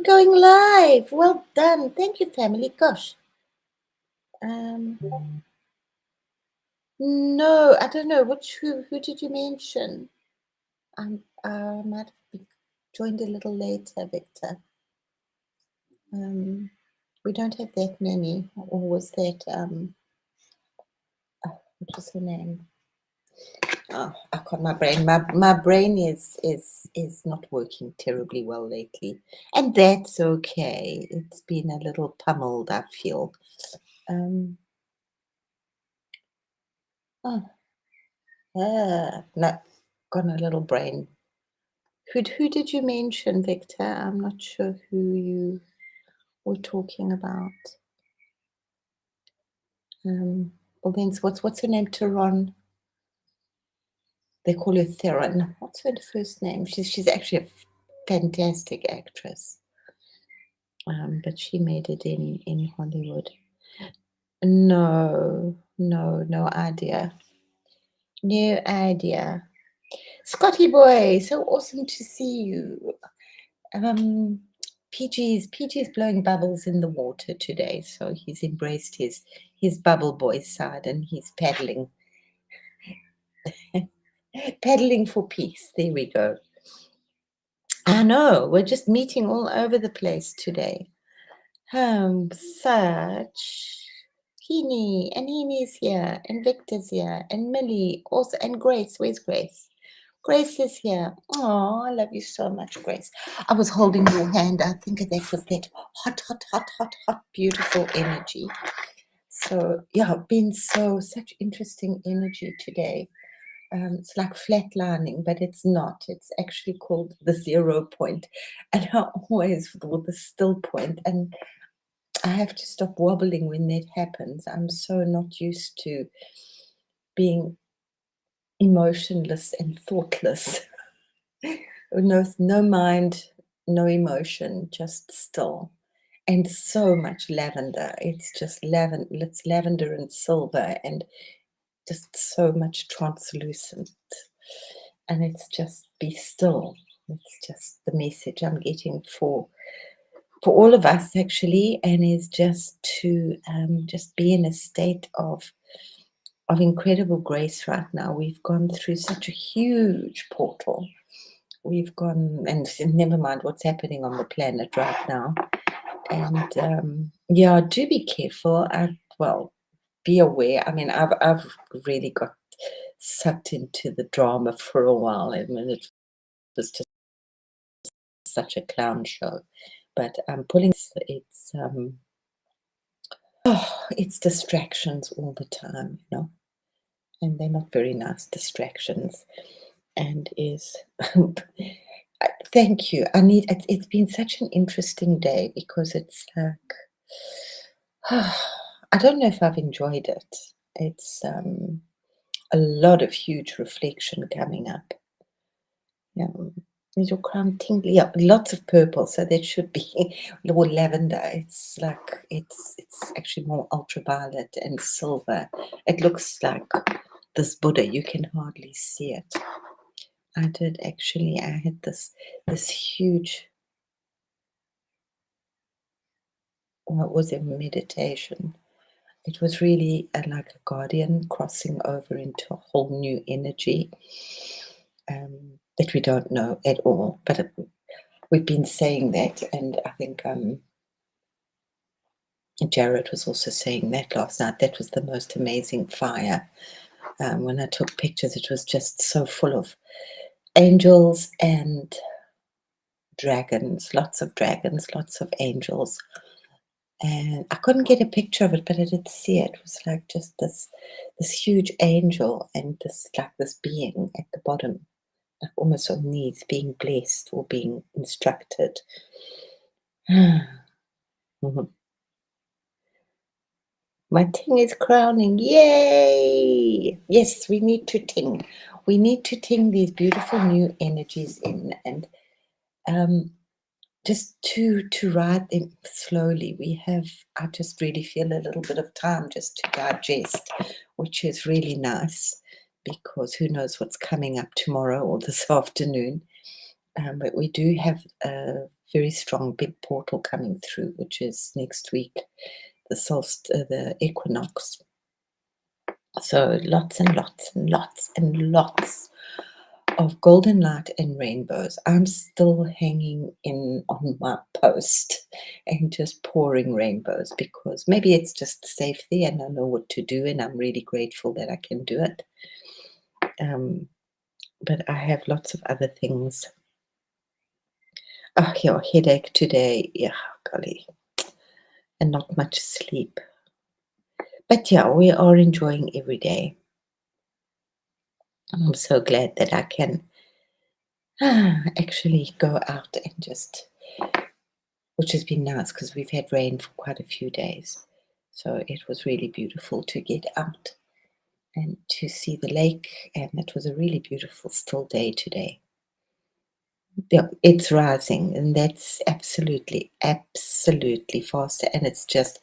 going live. Well done. Thank you, family. Gosh. No, I don't know. Who did you mention? I might have joined a little later, Victor. We don't have that many. Or was that what was her name? Oh, I can't. My brain. My brain is not working terribly well lately, and that's okay. It's been a little pummeled, I feel. Oh, no, got a little brain. Who did you mention, Victor? I'm not sure who you were talking about. Well, then, what's her name? Tehran. They call her Theron. What's her first name? She's actually a fantastic actress. But she made it in Hollywood. No idea. No idea. Scotty boy, so awesome to see you. PG's blowing bubbles in the water today, so he's embraced his bubble boy side and he's paddling for peace. There we go. I know, we're just meeting all over the place today. Such Heaney, and Heaney's here, and Victor's here, and Millie also, and Grace. Where's Grace? Grace is here. Oh, I love you so much, Grace. I was holding your hand. I think that was that hot, beautiful energy. So yeah, been such interesting energy today. It's like flatlining, but it's not. It's actually called the 0 point, and I always with the still point, and I have to stop wobbling when that happens. I'm so not used to being emotionless and thoughtless. No mind, no emotion, just still. And so much lavender. It's just lavender. It's lavender and silver and just so much translucent. And it's just be still. It's just the message I'm getting for all of us actually, and is just to just be in a state of incredible grace right now. We've gone through such a huge portal. We've gone, and never mind what's happening on the planet right now. And yeah, do be careful. Be aware. I mean, I've really got sucked into the drama for a while. I mean, it was just such a clown show. But I'm pulling. It's distractions all the time, and they're not very nice distractions. And is thank you. It's been such an interesting day because it's like I don't know if I've enjoyed it. It's a lot of huge reflection coming up. Yeah. Is your crown tingly? Yeah, lots of purple, so that should be more lavender. It's like it's actually more ultraviolet and silver. It looks like this Buddha. You can hardly see it. I had this huge, well, it was a meditation. It was really like a guardian crossing over into a whole new energy that we don't know at all. But we've been saying that, and I think Jared was also saying that last night. That was the most amazing fire. When I took pictures, it was just so full of angels and dragons, lots of angels. And I couldn't get a picture of it, but I did see it. It was like just this huge angel and this being at the bottom, like almost on knees, being blessed or being instructed. My ting is crowning. Yay! Yes, we need to ting. We need to ting these beautiful new energies in, and just to ride them slowly. I just really feel a little bit of time just to digest, which is really nice because who knows what's coming up tomorrow or this afternoon. But we do have very strong big portal coming through, which is next week, the equinox. So lots and lots and lots and lots of golden light and rainbows. I'm still hanging in on my post and just pouring rainbows because maybe it's just safety and I know what to do, and I'm really grateful that I can do it. But I have lots of other things. Oh, yeah, headache today. Yeah, golly. And not much sleep. But yeah, we are enjoying every day. I'm so glad that I can actually go out and just, which has been nice because we've had rain for quite a few days. So it was really beautiful to get out and to see the lake. And it was a really beautiful still day today. Yeah, it's rising, and that's absolutely, absolutely faster. And it's just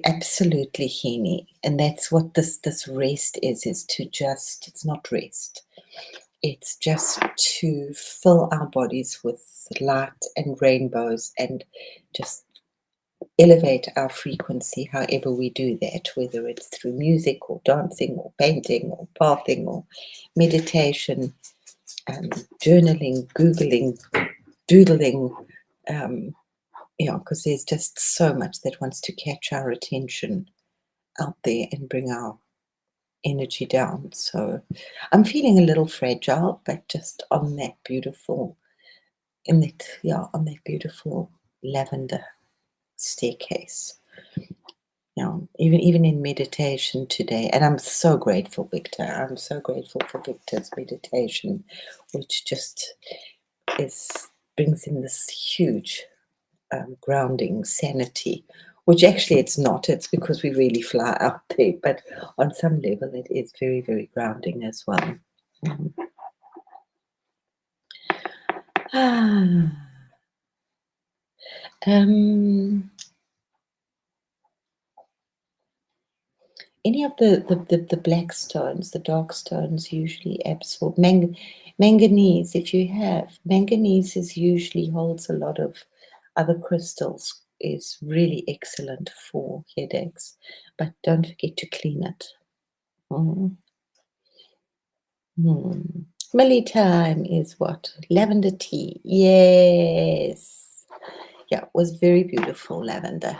absolutely healing. And that's what this rest is to just, it's not rest. It's just to fill our bodies with light and rainbows and just elevate our frequency however we do that, whether it's through music or dancing or painting or pathing or meditation, journaling, Googling, doodling, because there's just so much that wants to catch our attention out there and bring our energy down. So I'm feeling a little fragile, but just on that beautiful, on that beautiful lavender staircase. Even in meditation today, and I'm so grateful, Victor. I'm so grateful for Victor's meditation, which just brings in this huge grounding sanity, which actually it's not. It's because we really fly out there, but on some level it is very, very grounding as well. Any of the black stones, the dark stones usually absorb manganese. If you have manganese, is usually holds a lot of other crystals, is really excellent for headaches, but don't forget to clean it. Millie time is what? Lavender tea. Yes. Yeah, it was very beautiful, lavender.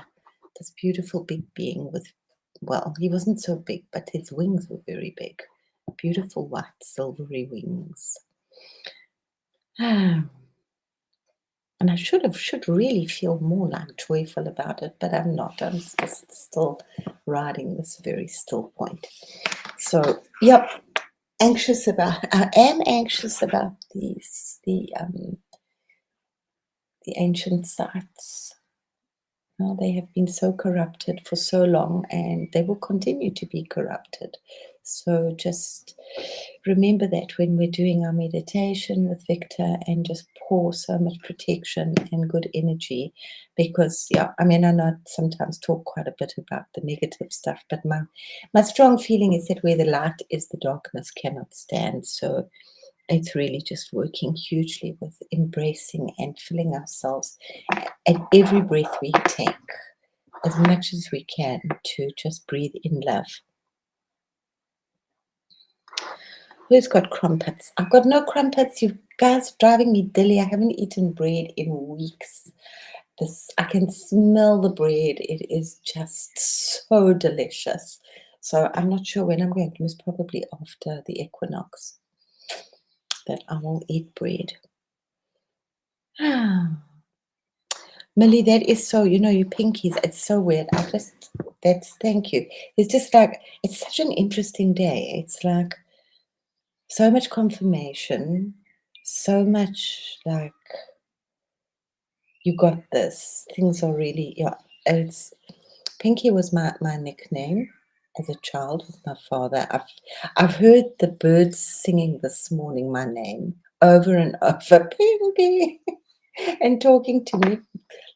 This beautiful big being with, well, he wasn't so big, but his wings were very big. Beautiful white silvery wings. And I should really feel more like joyful about it, but I'm not. I'm just still riding this very still point. So, yep, I am anxious about the ancient sites. They have been so corrupted for so long, and they will continue to be corrupted. So just remember that when we're doing our meditation with Victor, and just pour so much protection and good energy, because I know I sometimes talk quite a bit about the negative stuff, but my strong feeling is that where the light is, the darkness cannot stand. So it's really just working hugely with embracing and filling ourselves at every breath we take as much as we can to just breathe in love. Who's got crumpets? I've got no crumpets. You guys are driving me dilly. I haven't eaten bread in weeks. I can smell the bread. It is just so delicious. So I'm not sure when I'm going to. It's probably after the equinox that I will eat bread. Millie, that is so, you pinkies, it's so weird. Thank you. It's just like, it's such an interesting day. It's like so much confirmation, so much like, you got this. Things are really, it's, Pinky was my nickname as a child with my father. I've heard the birds singing this morning my name over and over, Pinky, and talking to me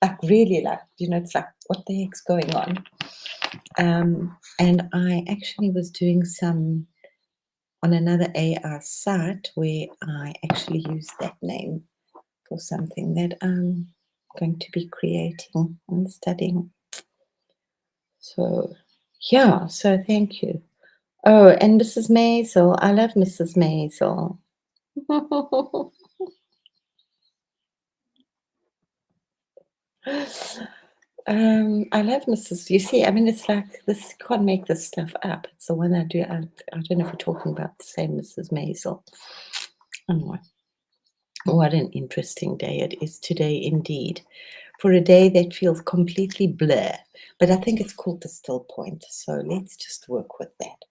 like really like, it's like, what the heck's going on? And I actually was doing some on another AI site where I actually used that name for something that I'm going to be creating and studying. So, yeah, so thank you. Oh, and Mrs. Maisel. I love Mrs. Maisel. I love Mrs. You see, I mean, it's like this, you can't make this stuff up. It's the one I do. I don't know if we're talking about the same Mrs. Maisel. Anyway, what an interesting day it is today, indeed. For a day that feels completely blur. But I think it's called the still point. So let's just work with that.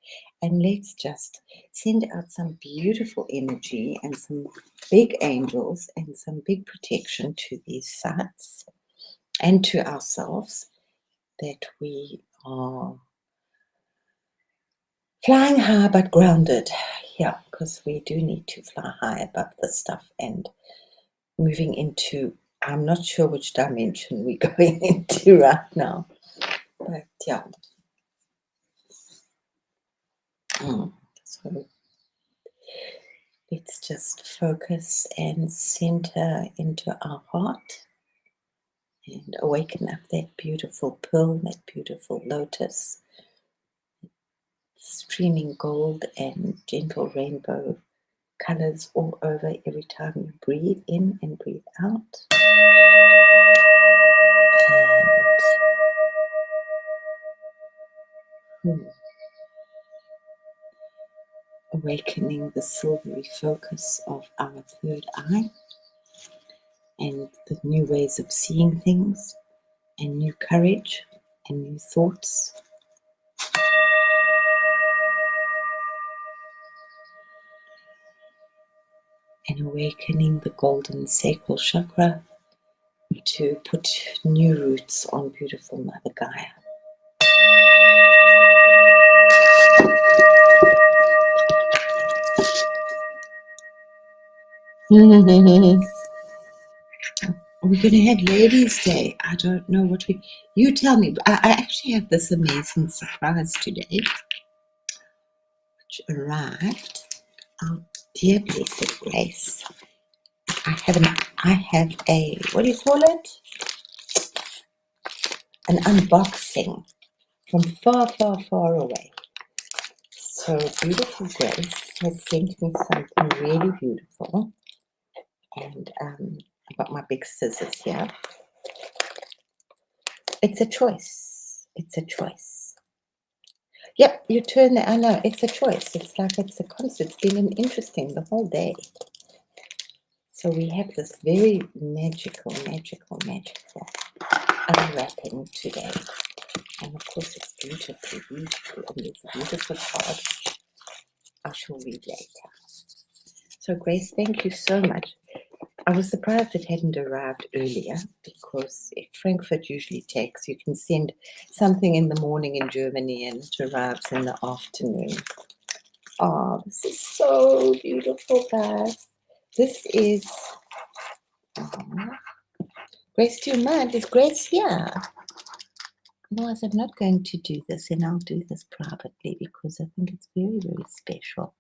And let's just send out some beautiful energy and some big angels and some big protection to these sites and to ourselves, that we are flying high but grounded. Yeah, because we do need to fly high above this stuff and moving into, I'm not sure which dimension we're going into right now. But yeah. So let's just focus and center into our heart and awaken up that beautiful pearl, that beautiful lotus, streaming gold and gentle rainbow colors all over every time you breathe in and breathe out. And awakening the silvery focus of our third eye and the new ways of seeing things and new courage and new thoughts. And awakening the golden sacral chakra to put new roots on beautiful Mother Gaia. We're going to have Ladies' Day. I don't know what you tell me. I actually have this amazing surprise today, which arrived. Oh, dear blessed Grace. I have a, what do you call it? An unboxing from far, far, far away. So beautiful Grace has sent me something really beautiful. And I've got my big scissors here. It's a choice. It's a choice. Yep, you turn it. I know, it's a choice. It's like it's a constant. It's been interesting the whole day. So we have this very magical unwrapping today. And of course it's beautifully beautiful. And there's a beautiful card I shall read later. So Grace, thank you so much. I was surprised it hadn't arrived earlier, because if Frankfurt usually takes, you can send something in the morning in Germany and it arrives in the afternoon. Oh, this is so beautiful, guys. This is, Grace, do you mind? Is Grace here? Otherwise, I'm not going to do this, and I'll do this privately because I think it's very, very special.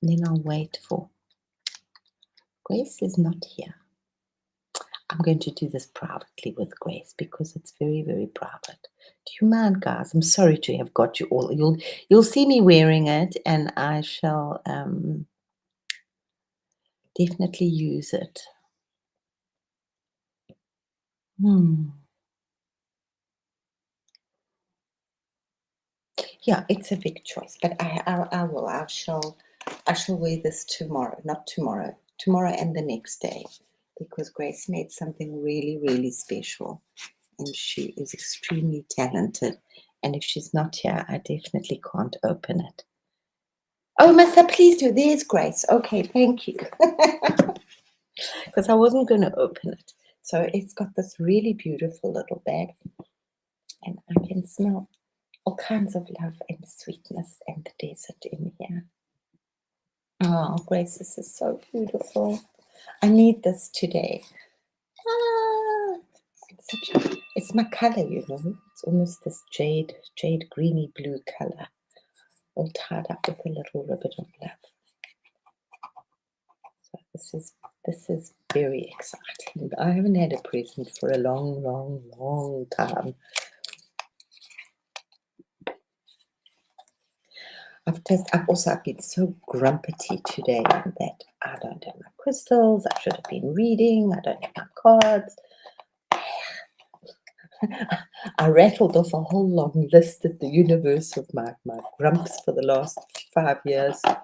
And then I'll wait for, Grace is not here. I'm going to do this privately with Grace because it's very, very private. Do you mind, guys? I'm sorry to have got you all. You'll see me wearing it, and I shall definitely use it. Yeah, it's a big choice, but I will. I shall wear this tomorrow. Not tomorrow. Tomorrow and the next day, because Grace made something really, really special, and she is extremely talented. And if she's not here, I definitely can't open it. Oh, Massa, please do. There's Grace. Okay, thank you. Because I wasn't going to open it. So it's got this really beautiful little bag, and I can smell all kinds of love and sweetness and the desert in here. Oh, Grace, this is so beautiful. I need this today. It's my color, you know. It's almost this jade greeny blue color, all tied up with a little ribbon of love. So this is This is very exciting. I haven't had a present for a long, long, long time. I've been so grumpy today that I don't have my crystals. I should have been reading. I don't have my cards. I rattled off a whole long list at the universe of my grumps for the last 5 years. I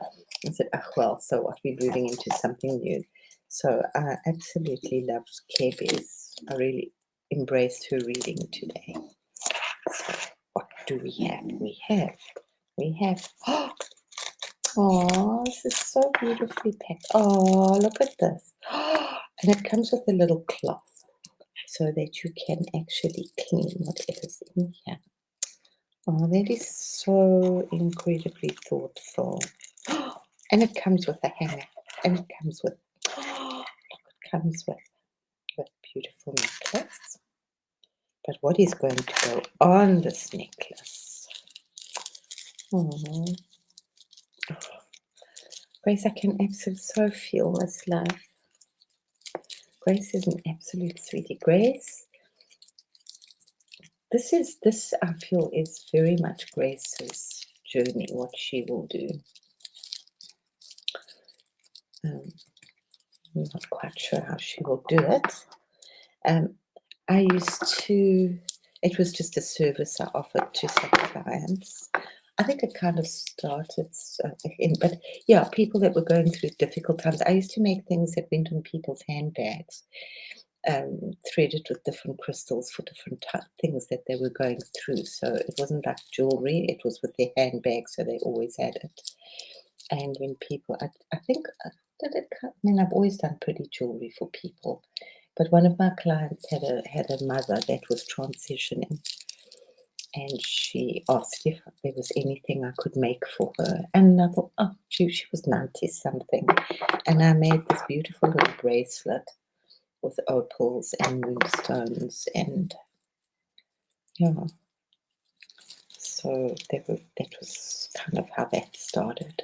said, oh, well, so what? We're moving into something new. So I absolutely loved Care Bears. I really embraced her reading today. So what do we have? We have, oh, this is so beautifully packed. Oh, look at this. And it comes with a little cloth so that you can actually clean whatever's in here. Oh, that is so incredibly thoughtful. And it comes with a hanger. And it comes with, with beautiful necklace. But what is going to go on this necklace? Oh, Grace, I can absolutely so feel this love. Grace is an absolute sweetie. Grace, this I feel is very much Grace's journey, what she will do. I'm not quite sure how she will do it. I used to, it was just a service I offered to some clients. I think it kind of started, but yeah, people that were going through difficult times. I used to make things that went on people's handbags, threaded with different crystals for different things that they were going through. So it wasn't like jewelry, it was with their handbags, so they always had it. And when people, I think, I mean, I've always done pretty jewelry for people. But one of my clients had a mother that was transitioning, and she asked if there was anything I could make for her. And I thought, oh, she was 90 something, and I made this beautiful little bracelet with opals and moonstones, and yeah. So that was kind of how that started.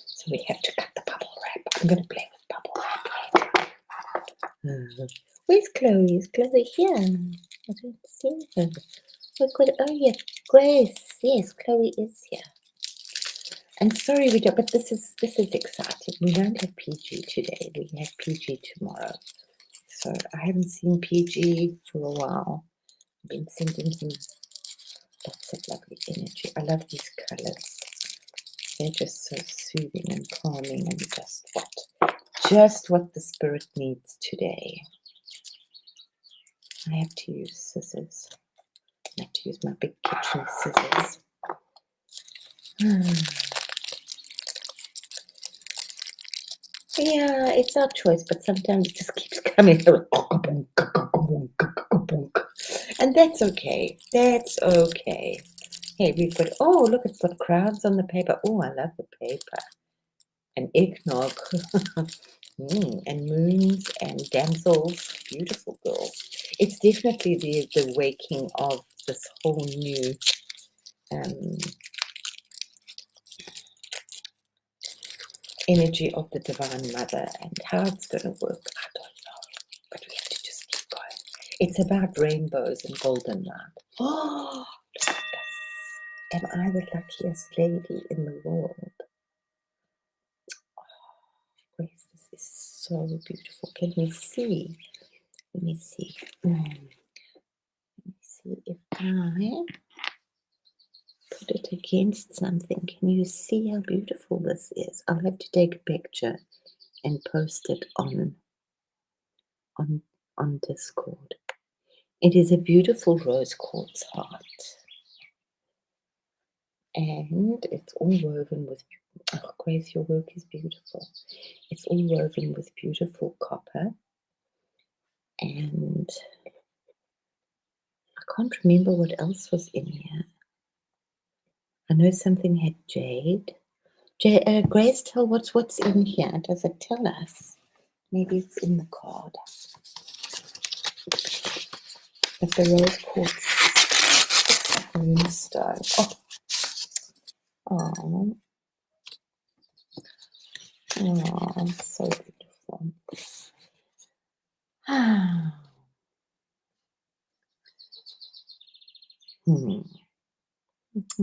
So we have to cut the bubble wrap. I'm going to play with bubble wrap later. Where's Chloe? Is Chloe here? I don't see her. Oh, yes, Grace. Yes, Chloe is here. And sorry we don't, but this is exciting. We don't have PG today. We have PG tomorrow. So I haven't seen PG for a while. I've been sending him lots of lovely energy. I love these colors. They're just so soothing and calming, and just what the spirit needs today. I have to use scissors. I have to use my big kitchen scissors. Yeah, it's our choice, but sometimes it just keeps coming. And that's okay. That's okay. Hey, we've got, oh, look, it's got crowds on the paper. Oh, I love the paper. And eggnog. And moons and damsels. Beautiful girls. It's definitely the waking of this whole new energy of the Divine Mother, and how it's going to work, I don't know, but we have to just keep going. It's about rainbows and golden light. Oh, look at this. Am I the luckiest lady in the world? Oh, Grace, this is so beautiful. Can you see? Let me see. Let me see if I put it against something. Can you see how beautiful this is? I'll have to take a picture and post it on Discord. It is a beautiful rose quartz heart, and it's all woven with, oh Grace, your work is beautiful. It's all woven with beautiful copper, and I can't remember what else was in here. I know something had jade. Grace, tell what's in here. Does it tell us? Maybe it's in the card. But the rose quartz moonstone. Oh, so beautiful.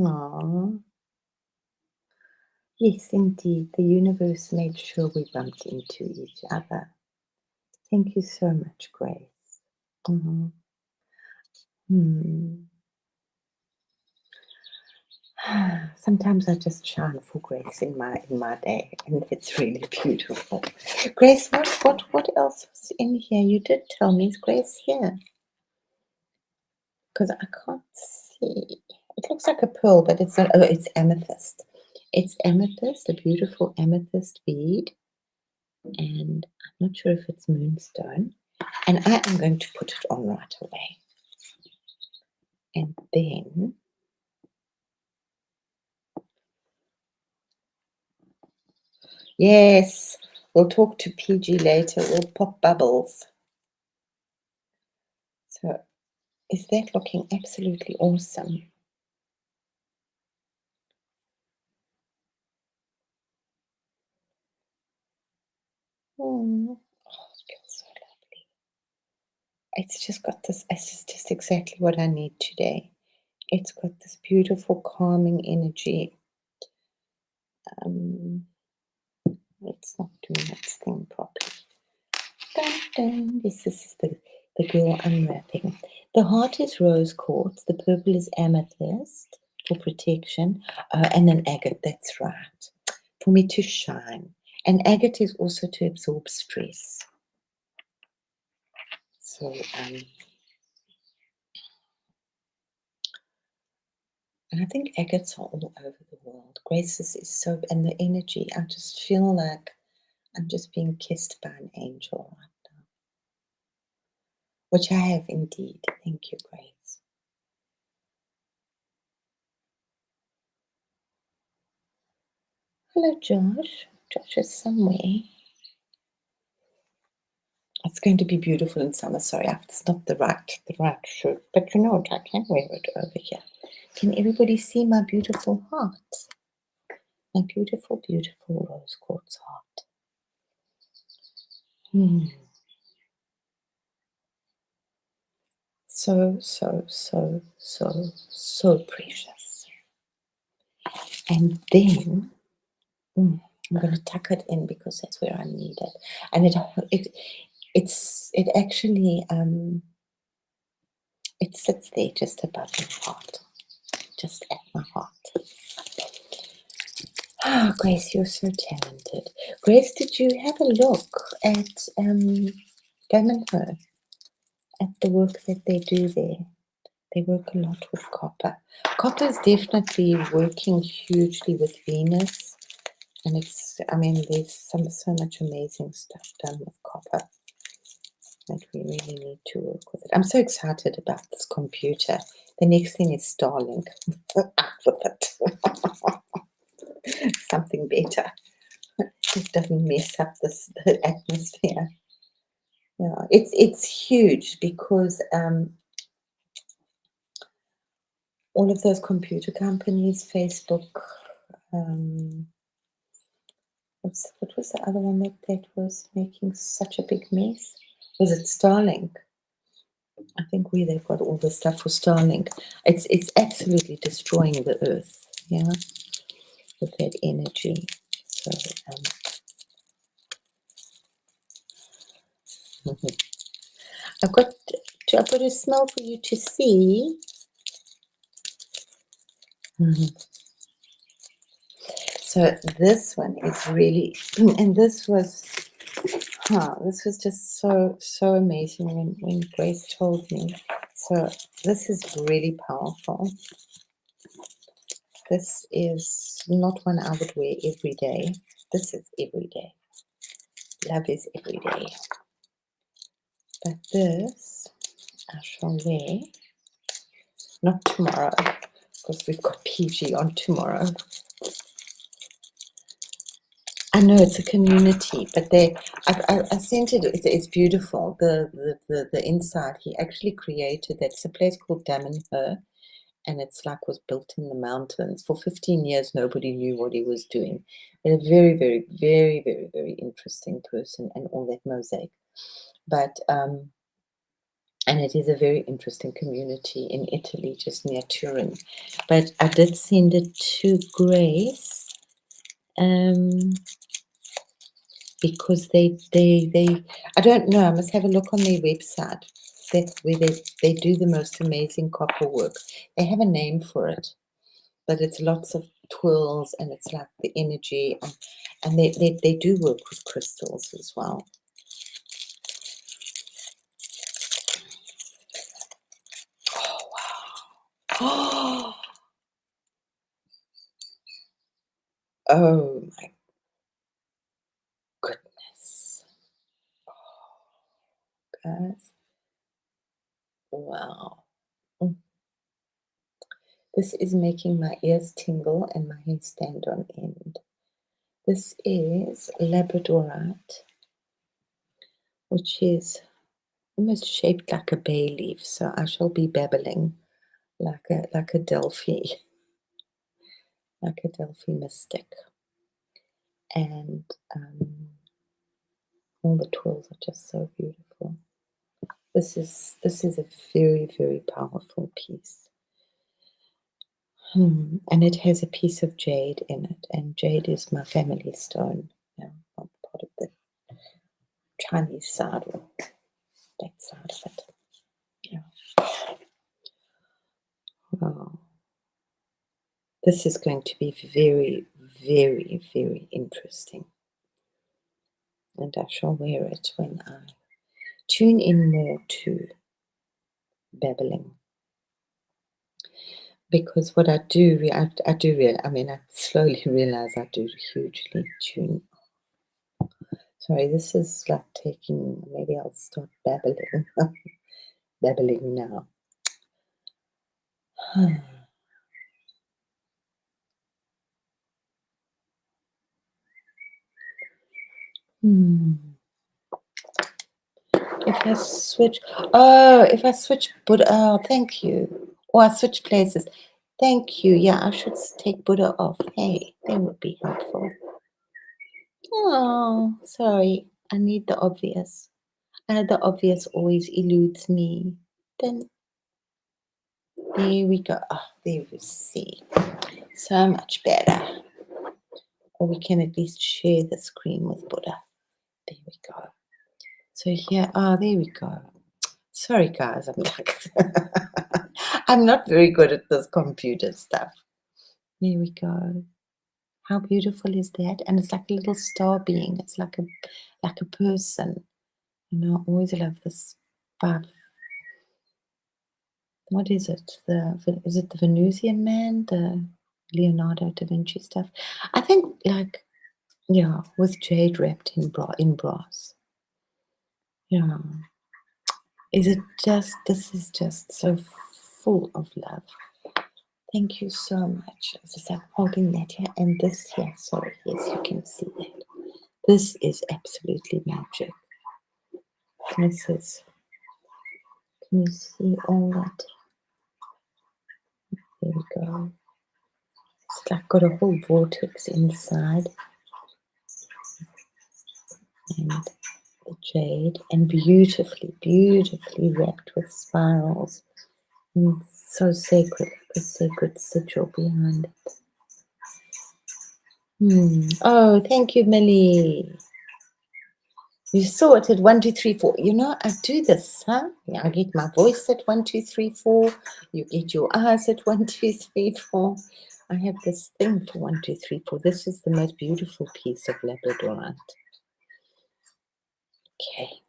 Aw. Yes, indeed. The universe made sure we bumped into each other. Thank you so much, Grace. Mhm. Hmm. Sometimes I just chant for Grace in my day, and it's really beautiful. Grace, what else was in here? You did tell me. Is Grace here? Because I can't see. It looks like a pearl, but it's not. Oh, it's amethyst. It's amethyst, a beautiful amethyst bead, and I'm not sure if it's moonstone. And I am going to put it on right away. And then, yes, we'll talk to PG later. We'll pop bubbles. So, is that looking absolutely awesome? Oh, it feels so lovely. It's just got this, it's just exactly what I need today. It's got this beautiful calming energy. Um, it's not doing its thing properly. Dun, dun. This is the girl unwrapping. The heart is rose quartz, the purple is amethyst for protection, and an agate, that's right, for me to shine. And agate is also to absorb stress. So, and I think agates are all over the world. Graces is so, and the energy, I just feel like I'm just being kissed by an angel right now, which I have indeed. Thank you, Grace. Hello, Josh. Josh is somewhere. It's going to be beautiful in summer. Sorry, it's not the right shirt, but you know what? I can wear it over here. Can everybody see my beautiful heart? My beautiful, beautiful rose quartz heart. Hmm. So, so, so, so, so precious. And then I'm going to tuck it in because that's where I need it. And it actually it sits there just above my heart, just at my heart. Ah, Grace, you're so talented. Grace, did you have a look at Damanhur, at the work that they do there? They work a lot with copper. Copper is definitely working hugely with Venus, and I mean, there's so much amazing stuff done with copper that we really need to work with it. I'm so excited about this computer. The next thing is Starlink. Out with it. Something better. It doesn't mess up the atmosphere. Yeah, it's huge because all of those computer companies, Facebook, um, what was the other one that was making such a big mess? Was it Starlink? I think they've got all the stuff for Starlink. It's absolutely destroying the earth, yeah, with that energy. So I've got a smell for you to see. So this one is really, and this was just so amazing when Grace told me. So this is really powerful. This is not one I would wear every day. This is every day. Love is every day. But this I shall wear, not tomorrow, because we've got PG on tomorrow. I know it's a community, but I sent it. It's beautiful. The inside, he actually created that. It's a place called Damanhur, and it's like was built in the mountains. For 15 years, nobody knew what he was doing. And a very, very, very, very, very interesting person, and all that mosaic. But And it is a very interesting community in Italy, just near Turin. But I did send it to Grace because they I don't know, I must have a look on their website. That's where they do the most amazing copper work. They have a name for it, but it's lots of twirls and it's like the energy, and they do work with crystals as well. Oh wow. Oh my goodness. Guys. Wow. Mm. This is making my ears tingle and my hair stand on end. This is Labradorite, which is almost shaped like a bay leaf, so I shall be babbling like a Delphi, like a Delphi mystic. And all the twirls are just so beautiful. This is a very, very powerful piece. And it has a piece of jade in it, and jade is my family stone. Yeah, I'm part of the Chinese side, or that side of it. Yeah. Wow. This is going to be very, very, very interesting. And I shall wear it when I tune in more to babbling. Because what I do, I slowly realize I do hugely tune. Sorry, this is like taking, maybe I'll start babbling. Babbling now. If I switch Buddha, oh, thank you. Or I switch places. Thank you. Yeah, I should take Buddha off. Hey, that would be helpful. Oh, sorry. I need the obvious. The obvious always eludes me. Then there we go. Oh, there we see. So much better. Or we can at least share the screen with Buddha. There we go. So here, there we go. Sorry, guys, I'm not very good at this computer stuff. There we go. How beautiful is that? And it's like a little star being. It's like a person. You know, I always love this five. What is it? Is it the Venusian Man? The Leonardo da Vinci stuff? I think with jade wrapped in brass. Yeah. This is just so full of love. Thank you so much. As I'm holding that here and this here. Sorry, yes, you can see that. This is absolutely magic. Can you see all that? There we go. It's like got a whole vortex inside. And the jade, and beautifully, beautifully wrapped with spirals. And so sacred, the sacred sigil behind it. Oh, thank you, Millie. You saw it at 1, 2, 3, 4. You know, I do this, huh? I get my voice at 1, 2, 3, 4. You get your eyes at 1, 2, 3, 4. I have this thing for 1, 2, 3, 4. This is the most beautiful piece of labradorite. Okay.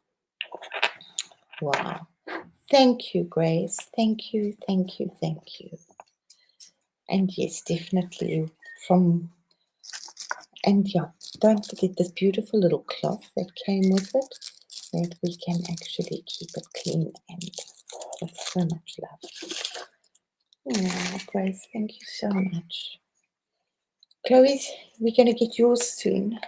Wow. Thank you, Grace. Thank you, thank you, thank you. And yes, definitely don't forget this beautiful little cloth that came with it, that we can actually keep it clean and with so much love. Oh, Grace, thank you so much. Chloe, we're going to get yours soon.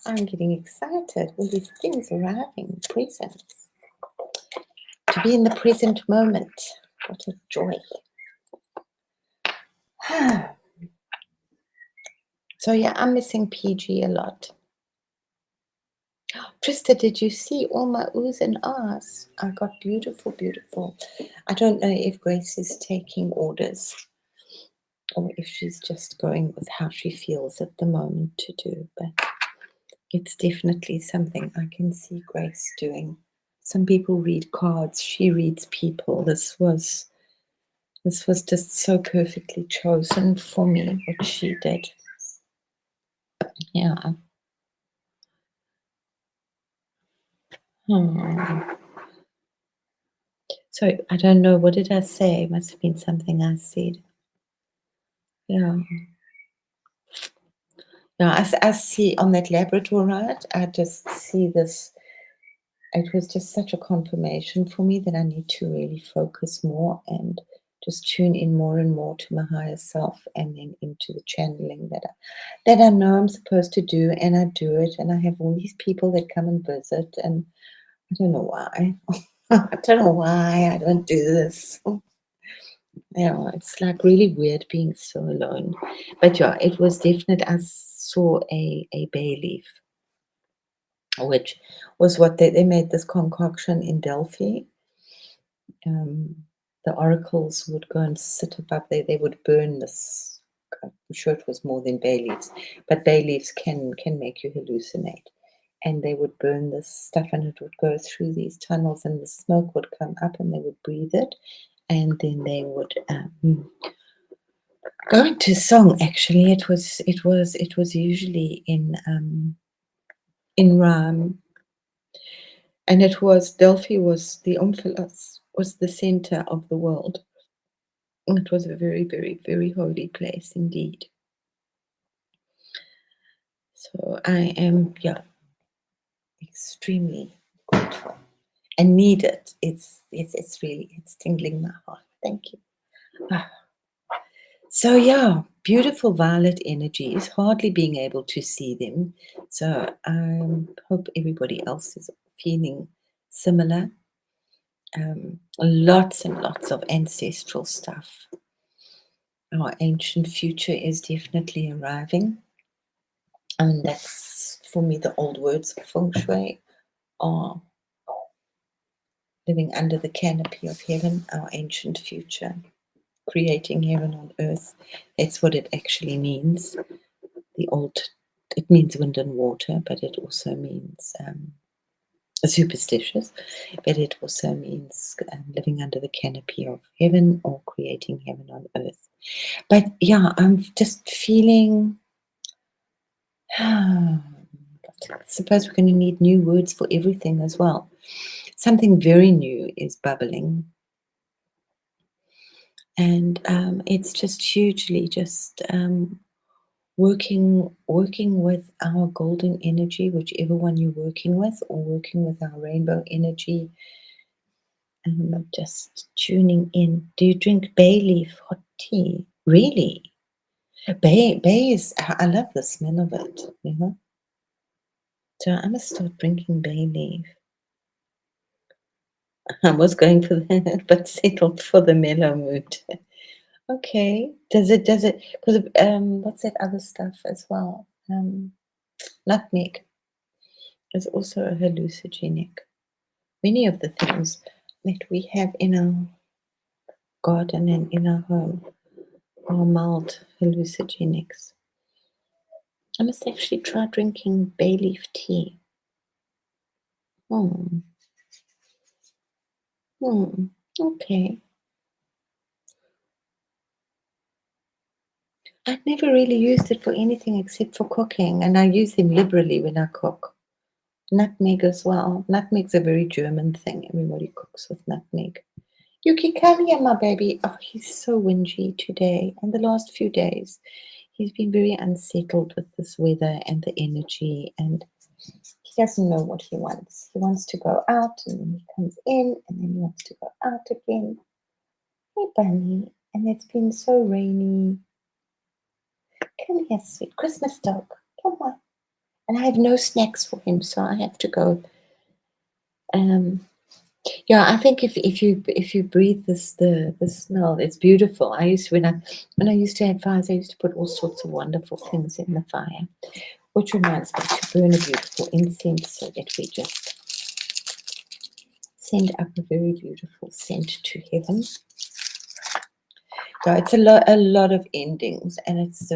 I'm getting excited. All these things arriving, presents. To be in the present moment. What a joy. So yeah, I'm missing PG a lot. Trista, did you see all my oohs and ahs? I got beautiful, beautiful. I don't know if Grace is taking orders or if she's just going with how she feels at the moment to do, but it's definitely something I can see Grace doing. Some people read cards, she reads people. This was just so perfectly chosen for me, what she did. Yeah. Hmm. So I don't know, what did I say? It must have been something I said. Yeah. Yeah, I see on that Labrador ride, I just see this. It was just such a confirmation for me that I need to really focus more and just tune in more and more to my higher self and then into the channeling that I know I'm supposed to do, and I do it, and I have all these people that come and visit, and I don't know why. I don't know why I don't do this. It's like really weird being so alone. But yeah, it was definite. I saw a bay leaf, which was what they made this concoction in Delphi. Um, the oracles would go and sit above there. They would burn this. I'm sure it was more than bay leaves, but bay leaves can make you hallucinate. And they would burn this stuff, and it would go through these tunnels, and the smoke would come up, and they would breathe it, and then they would go into song. Actually, it was usually in rhyme, and it was Delphi was the Omphalos was the center of the world. It was a very, very, very holy place indeed. So I am, yeah, extremely grateful and need it. It's really it's tingling my heart. Thank you. Ah. So yeah, beautiful violet energies. Hardly being able to see them. So I hope everybody else is feeling similar. Lots and lots of ancestral stuff. Our ancient future is definitely arriving. And that's for me the old words of feng shui are living under the canopy of heaven, our ancient future, creating heaven on earth. That's what it actually means. It means wind and water, but it also means superstitious, but it also means living under the canopy of heaven or creating heaven on earth. But yeah, I'm just feeling. I suppose we're going to need new words for everything as well. Something very new is bubbling, and it's just hugely just working with our golden energy, whichever one you're working with, or working with our rainbow energy, and just tuning in. Do you drink bay leaf hot tea? Really? Bay is. I love the smell of it. So I must start drinking bay leaf. I was going for that, but settled for the mellow mood. Okay. Does it, because what's that other stuff as well? Nutmeg is also a hallucinogenic. Many of the things that we have in our garden and in our home are mild hallucinogenics. I must actually try drinking bay leaf tea. Hmm. Okay. I've never really used it for anything except for cooking, and I use them liberally when I cook. Nutmeg as well. Nutmeg's a very German thing. Everybody cooks with nutmeg. Yuki, come here, my baby. Oh, he's so whingy today. And the last few days, he's been very unsettled with this weather and the energy, and he doesn't know what he wants. He wants to go out, and then he comes in, and then he wants to go out again. Hey, bunny. And it's been so rainy. Come here, sweet Christmas dog. Come on. And I have no snacks for him, so I have to go. Um, yeah, I think if you breathe the smell, it's beautiful. I used to, when I used to have fires, I used to put all sorts of wonderful things in the fire. which reminds me to burn a beautiful incense so that we just send up a very beautiful scent to heaven. So it's a lot of endings, and it's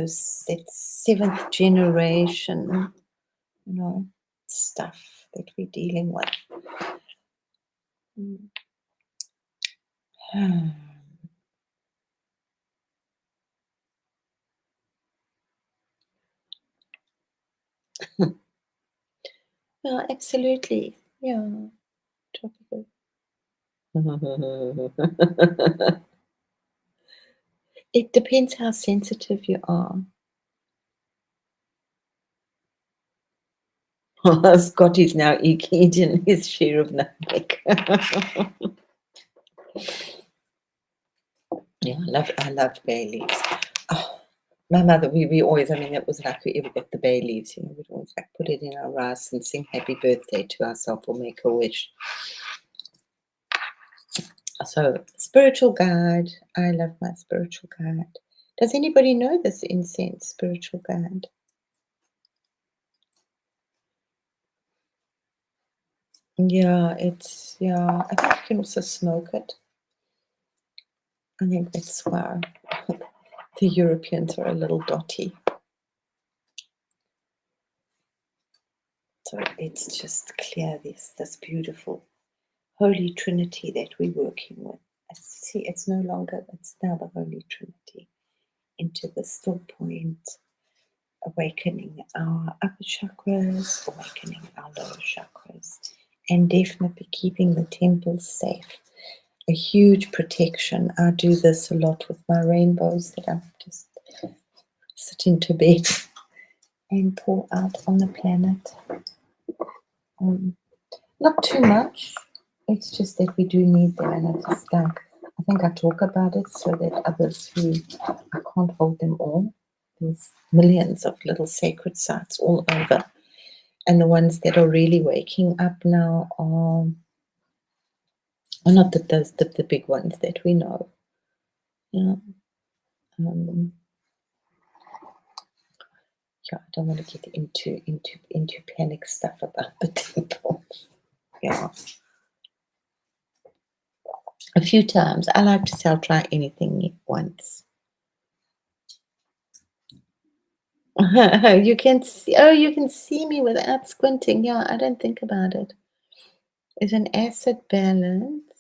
seventh generation, stuff that we're dealing with. Yeah, absolutely. Yeah. Tropical. It depends how sensitive you are. Scott is now eating his share of nutmeg. Yeah, I love bay leaves. Oh, my mother, we always, it was like whoever got the bay leaves, we'd always like put it in our rice and sing happy birthday to ourselves or make a wish. So, spiritual guide. I love my spiritual guide. Does anybody know this incense, spiritual guide? Yeah, I think you can also smoke it. I think that's why the Europeans are a little dotty. So let's just clear this beautiful Holy Trinity that we're working with. See, it's no longer, it's now the Holy Trinity into the still point, awakening our upper chakras, awakening our lower chakras, and definitely keeping the temples safe. A huge protection. I do this a lot with my rainbows that I just sit into bed and pour out on the planet. Not too much. It's just that we do need them, and it's just like, I think I talk about it so that others who, I can't hold them all. There's millions of little sacred sites all over, and the ones that are really waking up now are not the big ones that we know. Yeah. I don't want to get into panic stuff about the temples. Yeah. A few times. I like to say I'll try anything once. You can see. Oh, you can see me without squinting. Yeah, I don't think about it. Is an acid balanced?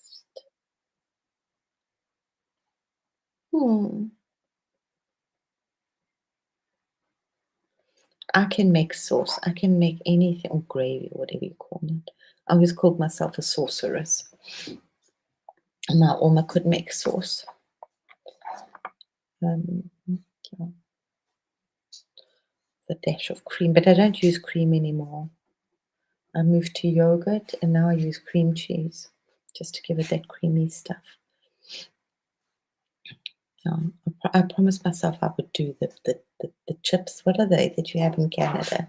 I can make sauce. I can make anything, or gravy, or whatever you call it. I always called myself a sorceress. My Oma could make sauce. Yeah. A dash of cream, but I don't use cream anymore. I moved to yogurt, and now I use cream cheese just to give it that creamy stuff. Yeah, I promised myself I would do the chips. What are they that you have in Canada?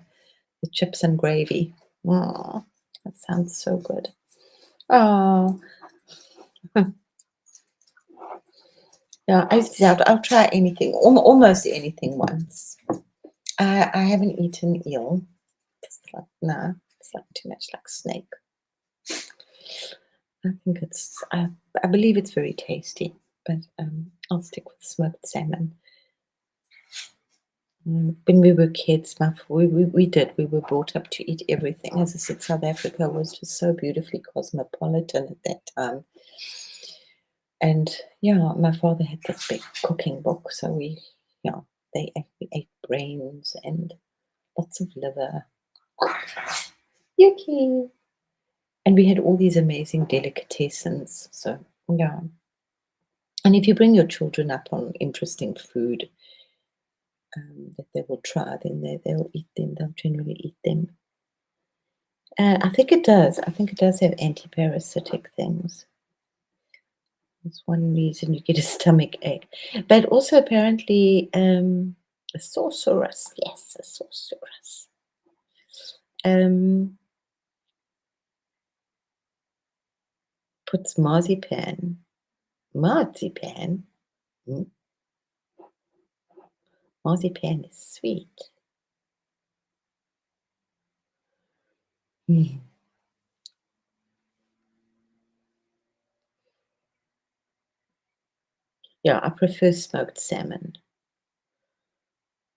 The chips and gravy. Oh, that sounds so good. Oh, yeah. I'll try anything, almost anything once. I haven't eaten eel. It's like too much like snake. I think I believe it's very tasty, but I'll stick with smoked salmon. When we were kids, we were brought up to eat everything. As I said, South Africa was just so beautifully cosmopolitan at that time. And yeah, my father had this big cooking book, so we ate brains and lots of liver. Yucky. And we had all these amazing delicatessens. So yeah. And if you bring your children up on interesting food that they will try, then they'll eat them. They'll generally eat them. I think it does. I think it does have anti-parasitic things. That's one reason you get a stomach ache. But also apparently a sorceress. Yes, a sorceress. Puts marzipan. Marzipan? Marzipan is sweet. Mm. Yeah, I prefer smoked salmon.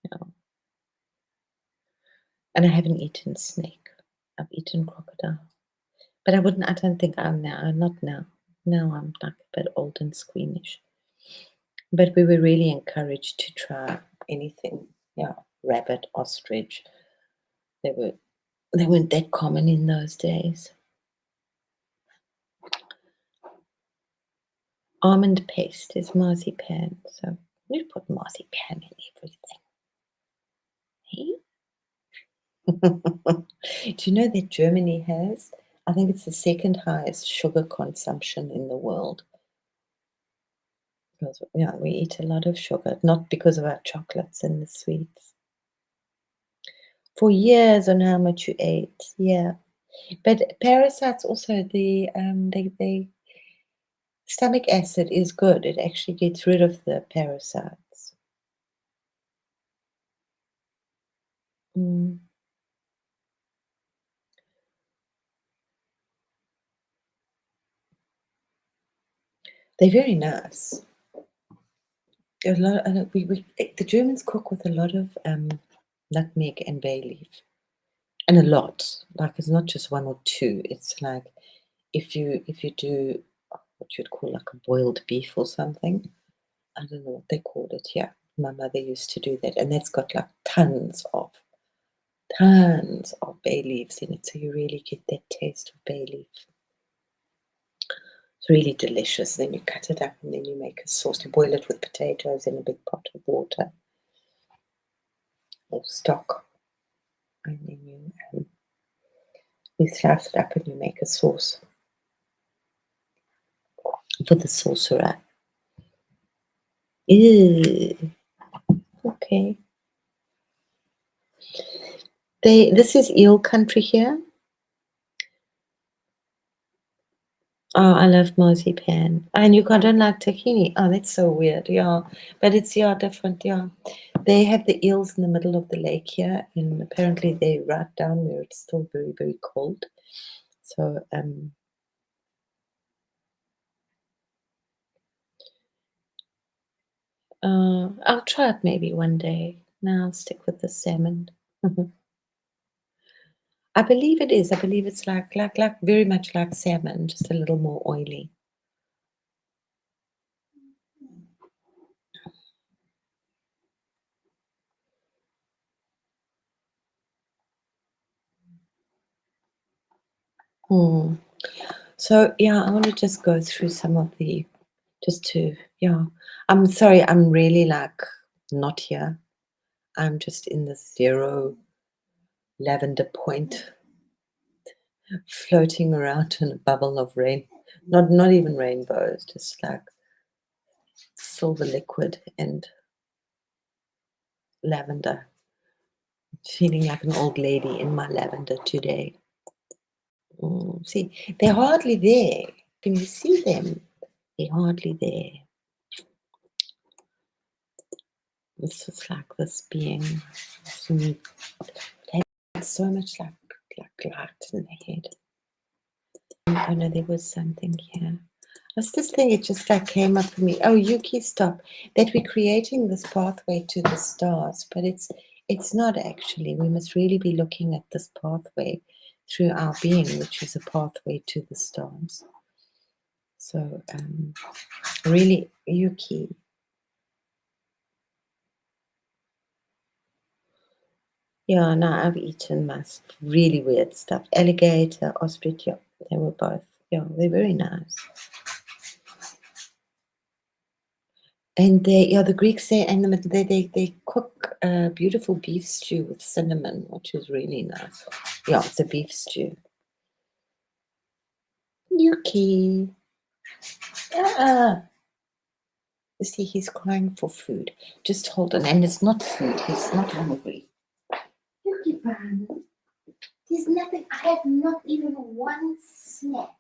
Yeah. And I haven't eaten snake. I've eaten crocodile. But I don't think I'm now, not now. Now I'm like a bit old and squeamish. But we were really encouraged to try anything. Yeah, rabbit, ostrich. They were they weren't that common in those days. Almond paste is marzipan, so we put marzipan in everything. Hey? Do you know that Germany has, I think it's the second highest sugar consumption in the world? Because yeah, we eat a lot of sugar, not because of our chocolates and the sweets. For years on how much you ate, yeah. But parasites also they stomach acid is good. It actually gets rid of the parasites. Mm. They're very nice. The Germans cook with a lot of nutmeg and bay leaf, and a lot. Like it's not just one or two. It's like if you do what you'd call like a boiled beef or something. I don't know what they called it here. My mother used to do that, and that's got like tons of bay leaves in it, so you really get that taste of bay leaf. It's really delicious. Then you cut it up, and then you make a sauce. You boil it with potatoes in a big pot of water or stock, and then you slice it up and you make a sauce for the sorcerer. Ew. Okay. This is eel country here. Oh, I love marzipan. And you don't like tahini. Oh, that's so weird. Yeah. But it's, yeah, different. Yeah. They have the eels in the middle of the lake here, and apparently they right down where it's still very, very cold. So, I'll try it maybe one day. Now I'll stick with the salmon. I believe it is. I believe it's like very much like salmon, just a little more oily. Hmm. So yeah, I want to just go through some of the just to yeah. I'm sorry, I'm really like not here. I'm just in the zero lavender point, floating around in a bubble of rain. Not even rainbows, just like silver liquid and lavender. Feeling like an old lady in my lavender today. See, they're hardly there. Can you see them? They're hardly there. This is like this being. They had so much like light in the head. Oh no, there was something here. I was just thinking, it just like came up for me. Oh, Yuki, stop! That we're creating this pathway to the stars, but it's not actually. We must really be looking at this pathway through our being, which is a pathway to the stars. So, really, Yuki. Yeah, no, I've eaten really weird stuff. Alligator, ostrich, yeah, they were both. Yeah, they're very nice. And the Greeks say, and they cook beautiful beef stew with cinnamon, which is really nice. Yeah, it's a beef stew. Yuki. You see, he's crying for food. Just hold on. And it's not food. He's not hungry. Yuki, Brown. There's nothing. I have not even one snack.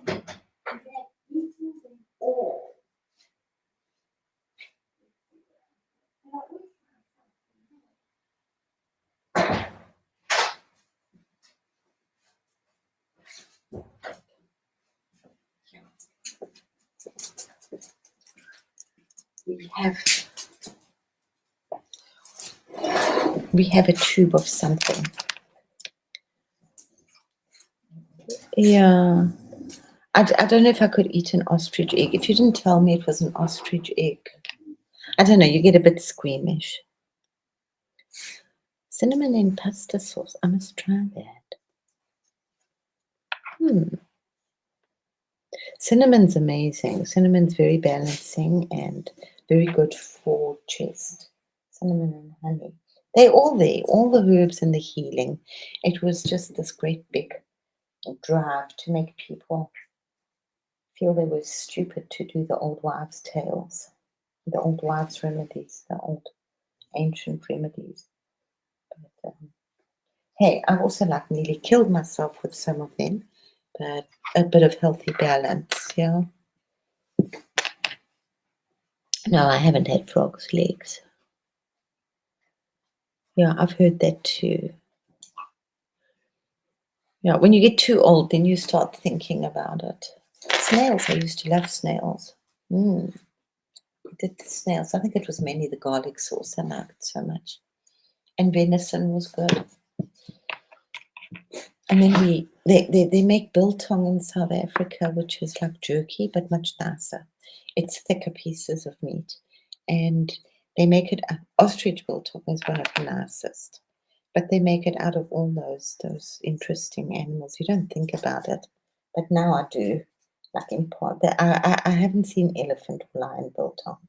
I have eaten them all. we have a tube of something. Yeah. I don't know if I could eat an ostrich egg. If you didn't tell me it was an ostrich egg, I don't know, you get a bit squeamish. Cinnamon in pasta sauce. I must try that. Cinnamon's amazing. Cinnamon's very balancing and very good for chest. Cinnamon and honey. They're all there, all the herbs and the healing. It was just this great big drive to make people feel they were stupid to do the old wives' tales, the old wives' remedies, the old ancient remedies. But, hey, I've also like nearly killed myself with some of them, but a bit of healthy balance, yeah. No, I haven't had frog's legs. Yeah, I've heard that too. Yeah, when you get too old, then you start thinking about it. Snails, I used to love snails. I did the snails. I think it was mainly the garlic sauce I liked so much. And venison was good. And then they make biltong in South Africa, which is like jerky, but much nicer. It's thicker pieces of meat. And they make it, ostrich biltong is one of the nicest. But they make it out of all those interesting animals. You don't think about it. But now I do. Like in part, I haven't seen elephant or lion biltong.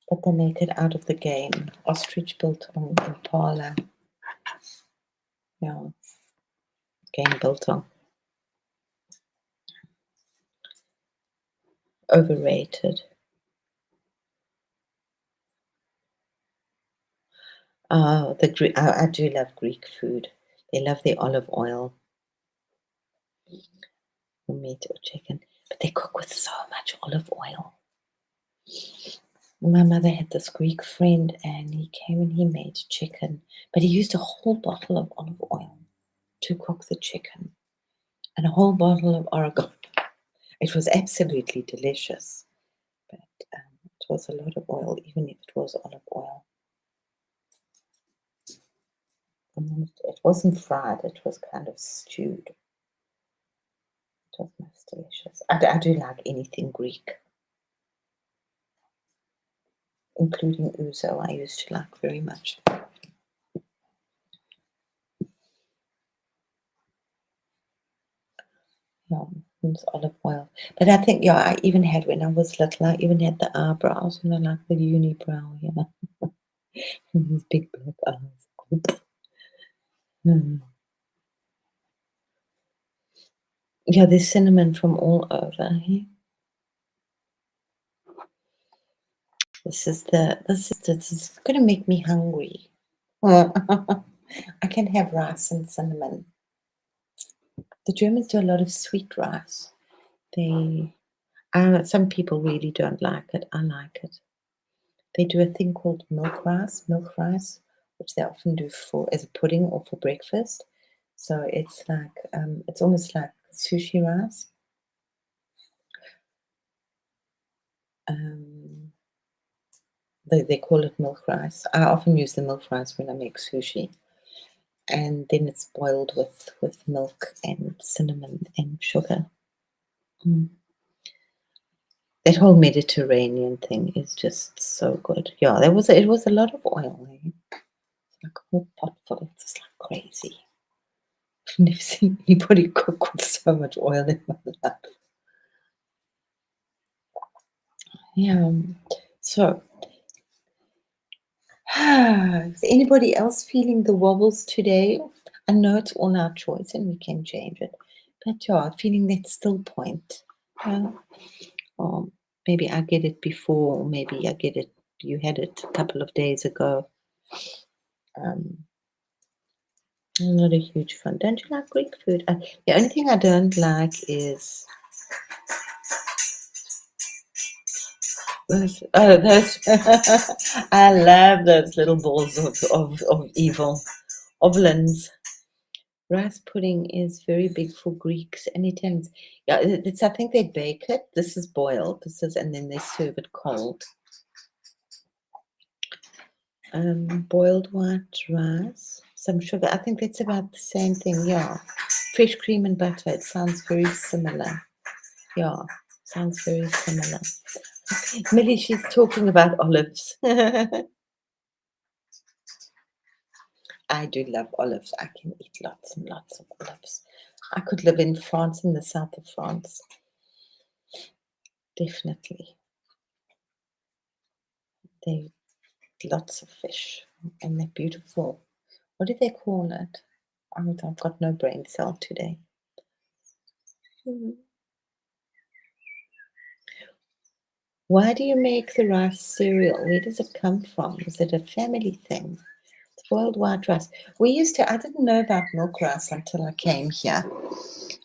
But they make it out of the game. Ostrich biltong, impala. Yeah, game biltong. Overrated. Oh, I do love Greek food. They love the olive oil or meat or chicken, but they cook with so much olive oil. My mother had this Greek friend, and he came and he made chicken, but he used a whole bottle of olive oil to cook the chicken and a whole bottle of oregano. It was absolutely delicious, but it was a lot of oil, even if it was olive oil. And it wasn't fried, it was kind of stewed. It was most delicious. I do like anything Greek, including ouzo. I used to like very much. Yeah, it's olive oil. But I think, yeah, I even had, when I was little, I even had the eyebrows, I like the unibrow, yeah. These big black eyes. Yeah, there's cinnamon from all over. Hey? This is gonna make me hungry. I can have rice and cinnamon. The Germans do a lot of sweet rice. Some people really don't like it. I like it. They do a thing called milk rice, which they often do for as a pudding or for breakfast. So it's like it's almost like sushi rice. They call it milk rice. I often use the milk rice when I make sushi, and then it's boiled with milk and cinnamon and sugar. That whole Mediterranean thing is just so good. Yeah, it was a lot of oil. Eh? Like a whole pot full. It's just like crazy. I've never seen anybody cook with so much oil in my life. Yeah. So, is anybody else feeling the wobbles today? I know it's all our choice and we can change it, but yeah, feeling that still point. Or maybe I get it before, or maybe I get it. You had it a couple of days ago. I'm not a huge fan. Don't you like Greek food? The only thing I don't like is Those I love those little balls of evil, ovens. Rice pudding is very big for Greeks and Italians. Yeah, it's, I think they bake it. This is boiled. This is, and then they serve it cold. Boiled white rice, some sugar. I think that's about the same thing. Yeah, fresh cream and butter. It sounds very similar. Yeah, sounds very similar. Millie, she's talking about olives. I do love olives. I can eat lots and lots of olives. I could live in France, in the south of France. Definitely. They lots of fish and they're beautiful. What do they call it? I've got no brain cell today. Mhm. Why do you make the rice cereal? Where does it come from? Is it a family thing? It's boiled white rice. We used to, I didn't know about milk rice until I came here.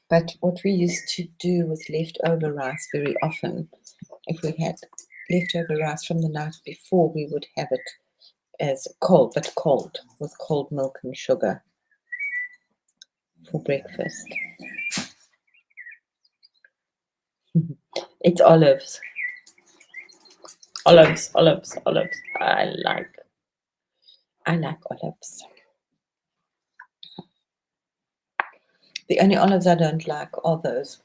But what we used to do was leftover rice very often. If we had leftover rice from the night before, we would have it as cold, but cold, with cold milk and sugar for breakfast. It's olives. Olives, olives, olives. I like olives. The only olives I don't like are those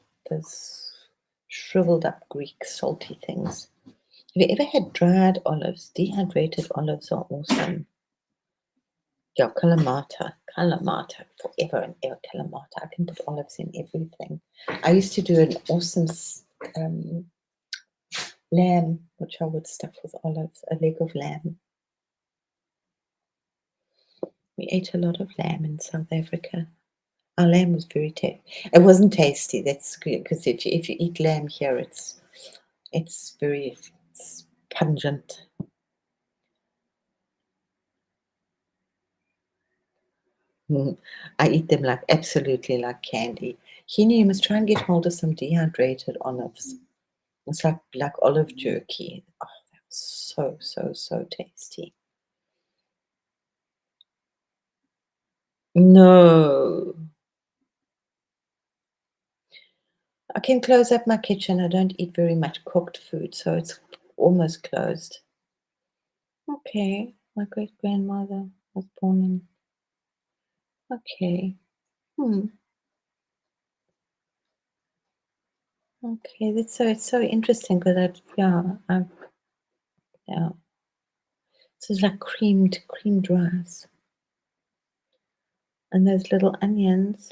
shriveled up Greek salty things. Have you ever had dried olives? Dehydrated olives are awesome. Yeah, Kalamata, Kalamata, forever and ever Kalamata. I can put olives in everything. I used to do an awesome lamb, which I would stuff with olives, a leg of lamb. We ate a lot of lamb in South Africa. Our lamb was very tasty. It wasn't tasty. That's good because if you eat lamb here, it's very pungent. I eat them like absolutely like candy. Henny, you must try and get hold of some dehydrated olives. It's like olive jerky. Oh, that was so tasty. No, I can close up my kitchen. I don't eat very much cooked food, so it's almost closed. Okay, my great grandmother was born in. Okay, hmm. Okay, that's so it's so interesting because yeah. So it's like creamed rice, and those little onions.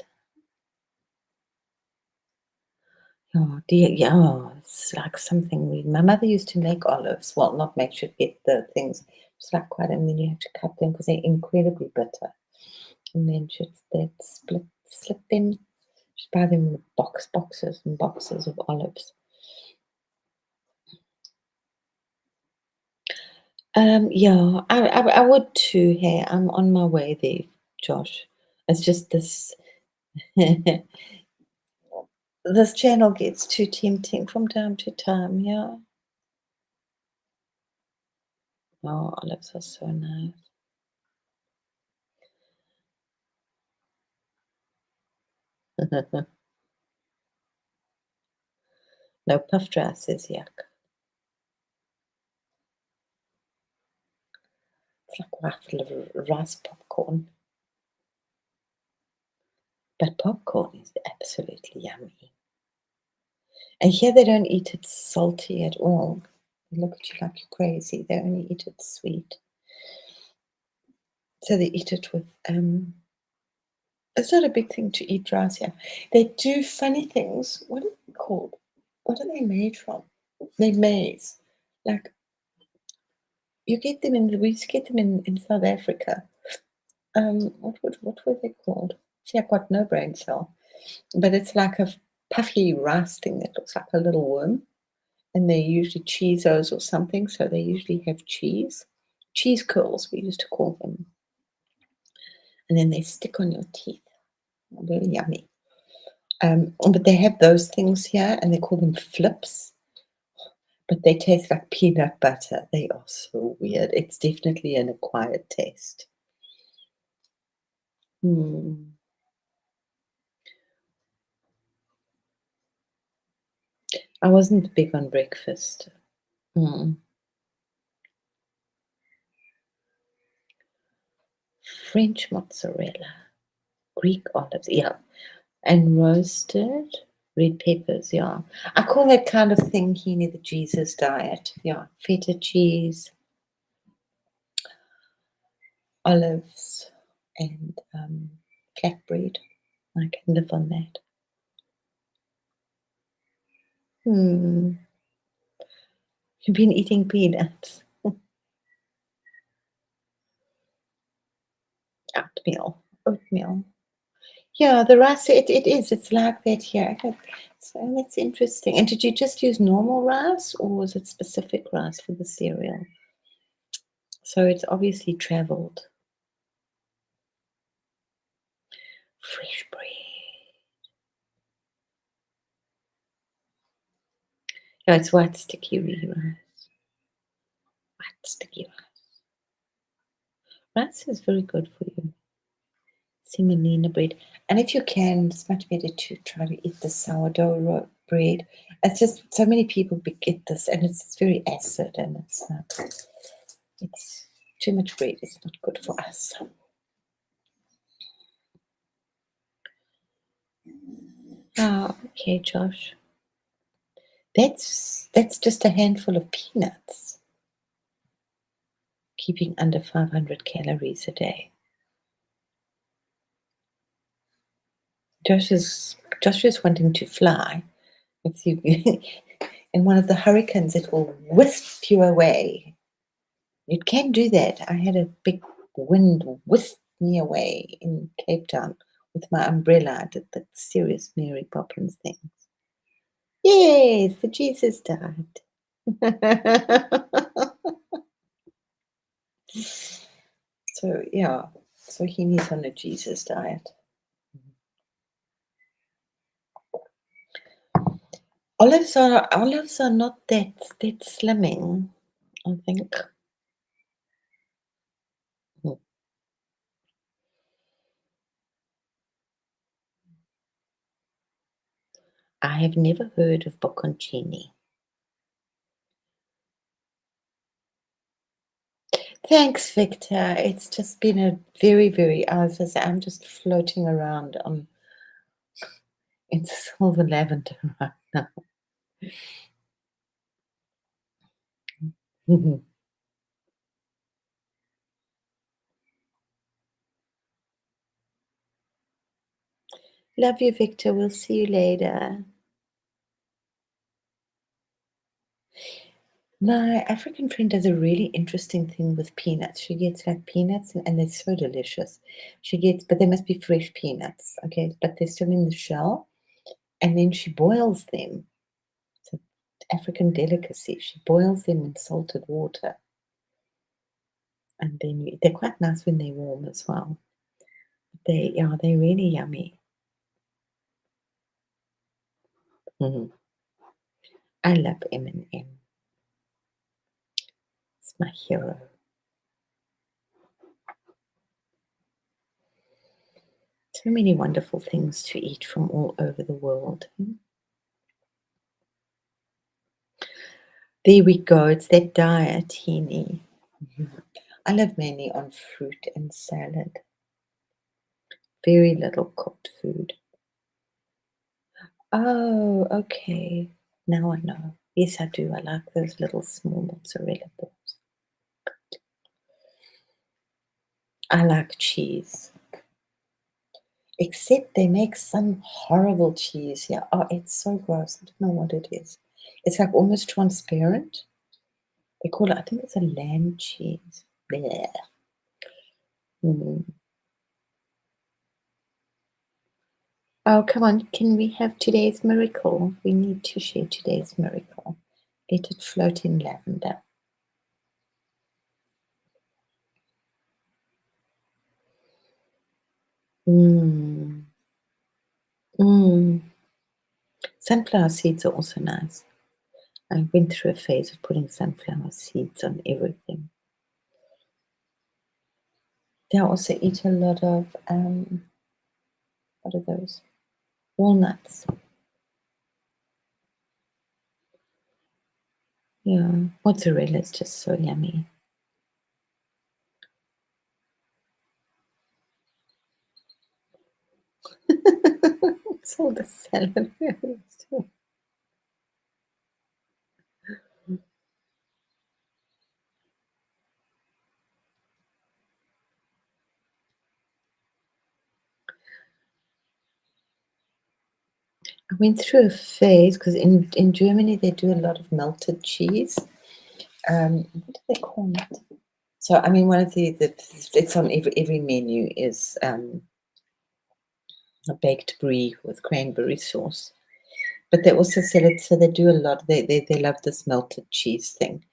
Oh dear, yeah, it's like something my mother used to make olives. Well, not make, she'd get the things. It's like quite, and then you have to cut them because they're incredibly bitter. And then they'd slip them. She'd buy them in boxes and boxes of olives. Yeah, I would too. Hey, I'm on my way there, Josh. It's just this this channel gets too tempting from time to time. Yeah. Oh, olives are so nice. No, puffed rice is yuck. It's like rice popcorn. But popcorn is absolutely yummy. And here they don't eat it salty at all. They look at you like you're crazy. They only eat it sweet. So they eat it with it's not a big thing to eat rice here. They do funny things. What are they called? What are they made from? They're maize. Like you get them we used to get them in South Africa. What were they called? See, I've got no brain cell. But it's like a puffy rice thing that looks like a little worm. And they're usually cheesos or something, so they usually have cheese. Cheese curls, we used to call them. And then they stick on your teeth. Very yummy. But they have those things here and they call them flips. but they taste like peanut butter. They are so weird. It's definitely an acquired taste. Mm. I wasn't big on breakfast. Mm. French mozzarella, Greek olives, yeah, and roasted red peppers, yeah. I call that kind of thing, Heaney, the Jesus diet. Yeah, feta cheese, olives, and flatbread. I can live on that. Hmm. You've been eating peanuts. Oatmeal. Yeah, the rice, it is. It's like that here. So that's interesting. And did you just use normal rice or was it specific rice for the cereal? So it's obviously traveled. Fresh bread. No, it's white sticky rice. White sticky rice. Rice is very good for you. Semolina bread. And if you can, it's much better to try to eat the sourdough bread. It's just so many people get this, and it's very acid, and it's too much bread. It's not good for us. Ah, okay, Josh. That's just a handful of peanuts, keeping under 500 calories a day. Josh is wanting to fly. If you in one of the hurricanes, it will wisp you away. It can do that. I had a big wind whisk me away in Cape Town with my umbrella. I did that serious Mary Poppins thing. Yes, the Jesus died. So yeah, so he needs on a Jesus diet. Olives are not that slimming, I think. Hmm. I have never heard of bocconcini. Thanks, Victor. It's just been a very, very, I'm just floating around in silver lavender right now. Mhm. Love you, Victor. We'll see you later. My African friend does a really interesting thing with peanuts. She gets like peanuts, and they're so delicious. But they must be fresh peanuts, okay? But they're still in the shell, and then she boils them. It's an African delicacy. She boils them in salted water, and then they're quite nice when they're warm as well. They're really yummy. Mhm. I love M&M. It's my hero. So many wonderful things to eat from all over the world. There we go. It's that diet, Heaney. I live mainly on fruit and salad. Very little cooked food. Oh, okay. Now I know. Yes, I do. I like those little small mozzarella balls. I like cheese. Except they make some horrible cheese here. Oh, it's so gross. I don't know what it is. It's like almost transparent. They call it, I think it's a lamb cheese. Blech. Mm. Oh, come on. Can we have today's miracle? We need to share today's miracle. Let it float in lavender. Mm. Mm. Sunflower seeds are also nice. I went through a phase of putting sunflower seeds on everything. They also eat a lot of, what are those? Walnuts. Yeah, mozzarella is just so yummy. It's all the salad. I went through a phase because in Germany they do a lot of melted cheese. What do they call it? So I mean, one of the it's on every menu is a baked brie with cranberry sauce. But they also sell it, so they do a lot. They love this melted cheese thing,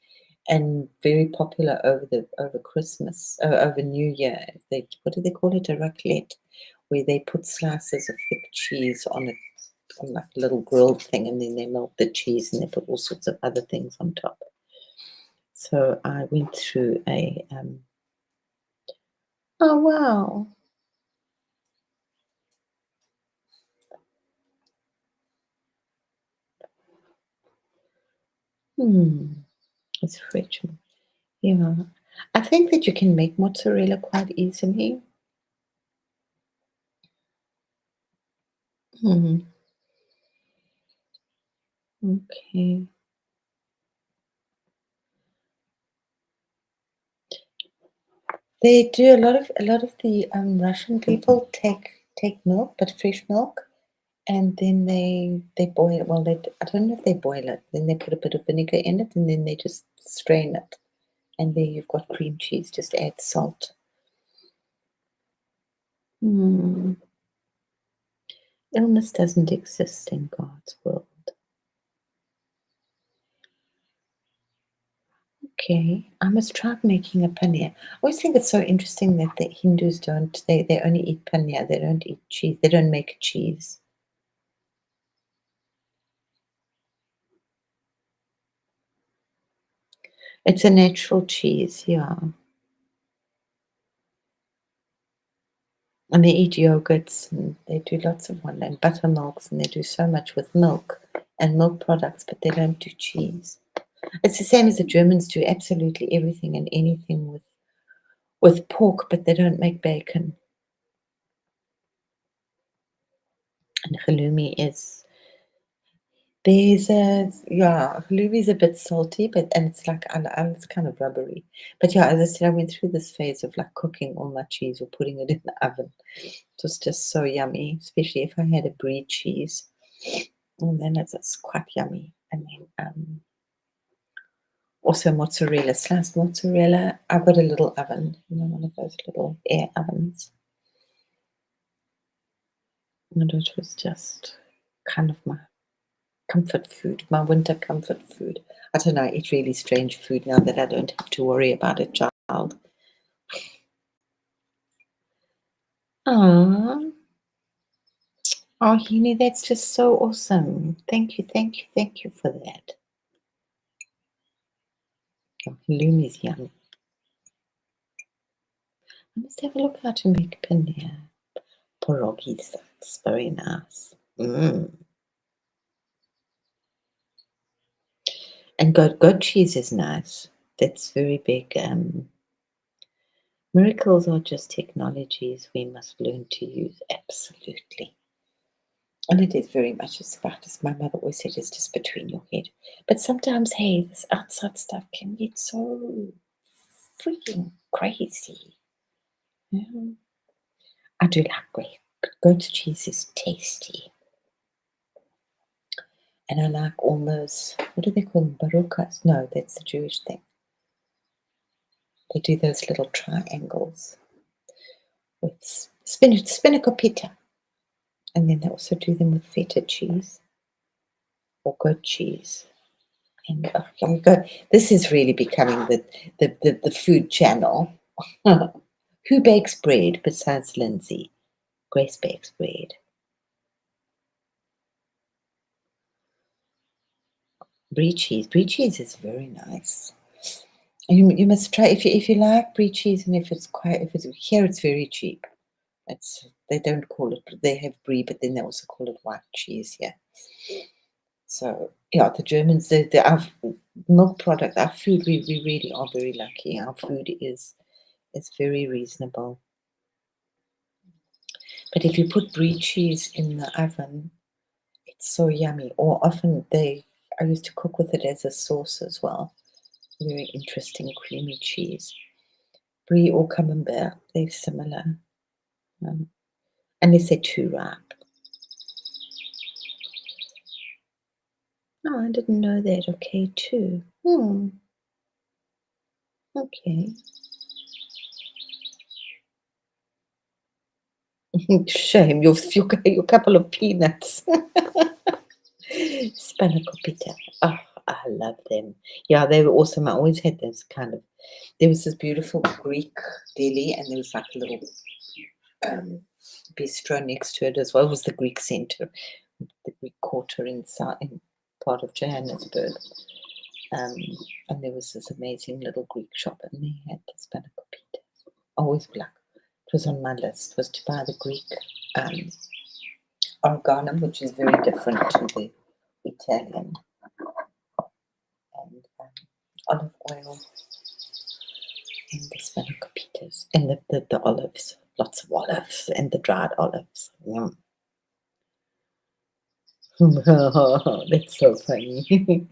and very popular over Christmas, over New Year. They what do they call it? A raclette, where they put slices of thick cheese on it, on like a little grilled thing, and then they melt the cheese and they put all sorts of other things on top. So I went through a oh wow. It's rich. Yeah. I think that you can make mozzarella quite easily. Hmm. Okay. They do a lot of the Russian people take milk, but fresh milk, and then they boil. Well, I don't know if they boil it. Then they put a bit of vinegar in it, and then they just strain it, and there you've got cream cheese. Just add salt. Hmm. Illness doesn't exist in God's world. Okay, I must try making a paneer. I always think it's so interesting that the Hindus don't. They only eat paneer. They don't eat cheese. They don't make cheese. It's a natural cheese, yeah. And they eat yogurts and they do lots of one and buttermilks and they do so much with milk and milk products, but they don't do cheese. It's the same as the Germans do absolutely everything and anything with pork, but they don't make bacon. And halloumi is there's a yeah, halloumi is a bit salty, but and it's like it's kind of rubbery. But yeah, as I said, I went through this phase of like cooking all my cheese or putting it in the oven. It was just so yummy, especially if I had a brie cheese. And then it's quite yummy. And then also mozzarella, sliced mozzarella. I've got a little oven, one of those little air ovens. And it was just kind of my comfort food, my winter comfort food. I don't know, I eat really strange food now that I don't have to worry about a child. Ah, oh, Hini, that's just so awesome. Thank you, thank you, thank you for that. Oh, halloumi is yummy. I must have a look how to make paneer. Pierogies, that's very nice. And goat cheese is nice. That's very big. Miracles are just technologies we must learn to use absolutely. And it is very much as about as my mother always said, it's just between your head. But sometimes, hey, this outside stuff can get so freaking crazy. Yeah. I do like great goat cheese is tasty. And I like all those, what do they call them? Barukas? No, that's the Jewish thing. They do those little triangles with spinach, spanakopita. And then they also do them with feta cheese or goat cheese. And oh my God, this is really becoming the food channel. Who bakes bread besides Lindsay? Grace bakes bread. Brie cheese. Brie cheese is very nice. You must try if you like brie cheese and if it's here it's very cheap. It's they don't call it they have brie, but then they also call it white cheese here. So yeah, the Germans our milk product, our food we really are very lucky. Our food is very reasonable. But if you put brie cheese in the oven, it's so yummy. Or often I used to cook with it as a sauce as well. Very interesting creamy cheese. Brie or camembert, they're similar. Um, unless they're too ripe. Oh, I didn't know that. Okay, too. Okay. Shame, your couple of peanuts. Spanakopita. Oh, I love them. Yeah, they were awesome. I always had this there was this beautiful Greek deli, and there was like a little um, bistro next to it as well. It was the Greek center, the Greek quarter in part of Johannesburg. Um, and there was this amazing little Greek shop, and they had the spanakopita. Always black. It was on my list. Was to buy the Greek um, organum, which is very different to the Italian, and olive oil, and the spanakopita, and the olives. Lots of olives, and the dried olives. Yum. That's so funny.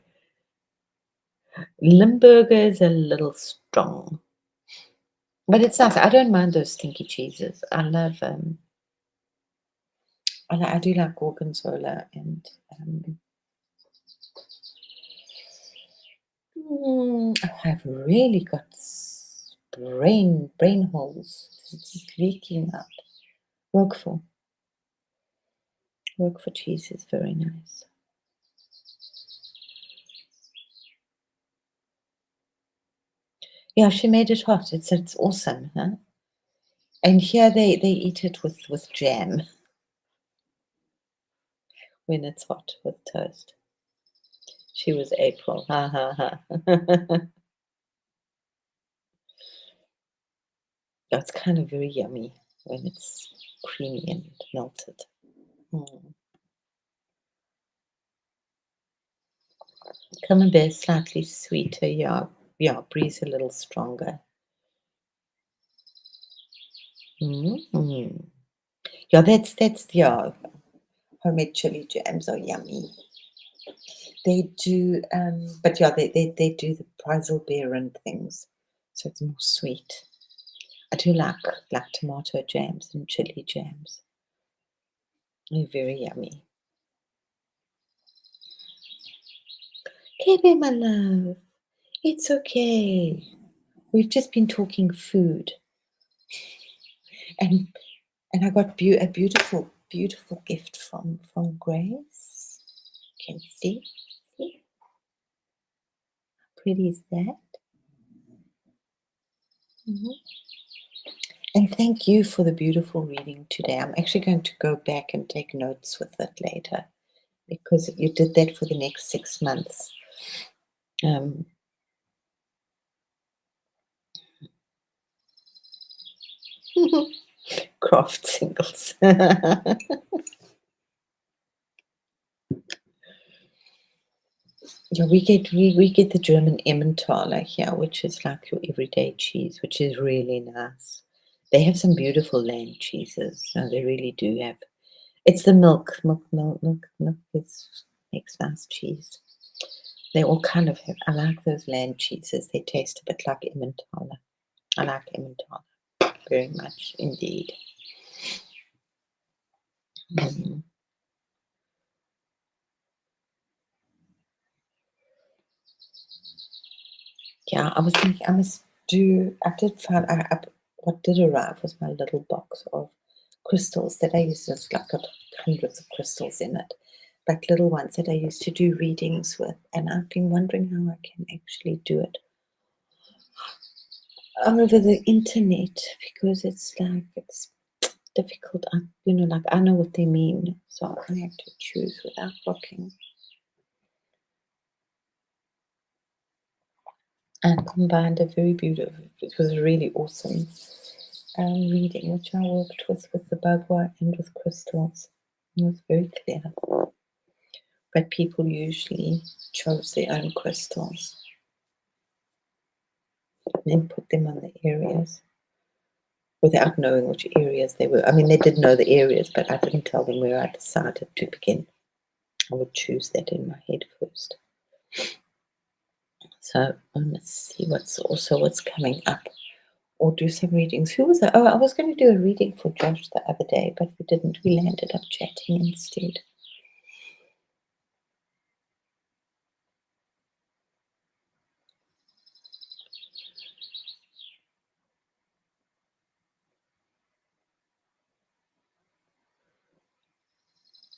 Limburger is a little strong, but it's nice. I don't mind those stinky cheeses. I do like gorgonzola and I've really got brain holes. It's just leaking out. Roquefort. Roquefort cheese is very nice. Yeah, she made it hot. It's awesome, huh? And here they eat it with jam when it's hot with toast. She was April. Ha ha ha. That's kind of very yummy when it's creamy and melted. Mm. Camembert is slightly sweeter, yeah. Yeah, Brie's a little stronger. Mm. Yeah, that's yeah. Homemade chili jams are yummy. They do, but yeah, they do the Preiselbeeren things, so it's more sweet. I do like tomato jams and chili jams. They're very yummy. KB, my love, it's okay. We've just been talking food, and I got a beautiful gift from Grace. Can you see? See how pretty is that? Mhm. And thank you for the beautiful reading today. I'm actually going to go back and take notes with it later because you did that for the next 6 months. Um, craft singles. Yeah, we get the German Emmentaler here, which is like your everyday cheese, which is really nice. They have some beautiful land cheeses. No, they really do have. It's the milk makes nice cheese. They all kind of have. I like those land cheeses. They taste a bit like Emmentaler. I like Emmentaler very much indeed. Mm. Yeah, I was thinking I must do. I did find. What did arrive was my little box of crystals that I used. It's like got hundreds of crystals in it, like little ones that I used to do readings with. And I've been wondering how I can actually do it over the internet because it's difficult. Like I know what they mean, so I have to choose without looking. and combined a very beautiful, it was a really awesome reading, which I worked with the Bagua and with crystals. It was very clear. But people usually chose their own crystals and then put them on the areas without knowing which areas they were. I mean, they did know the areas, but I didn't tell them where I decided to begin. I would choose that in my head first. So let's see what's coming up, or do some readings. Who was that? Oh, I was going to do a reading for Josh the other day, but we didn't. We landed up chatting instead.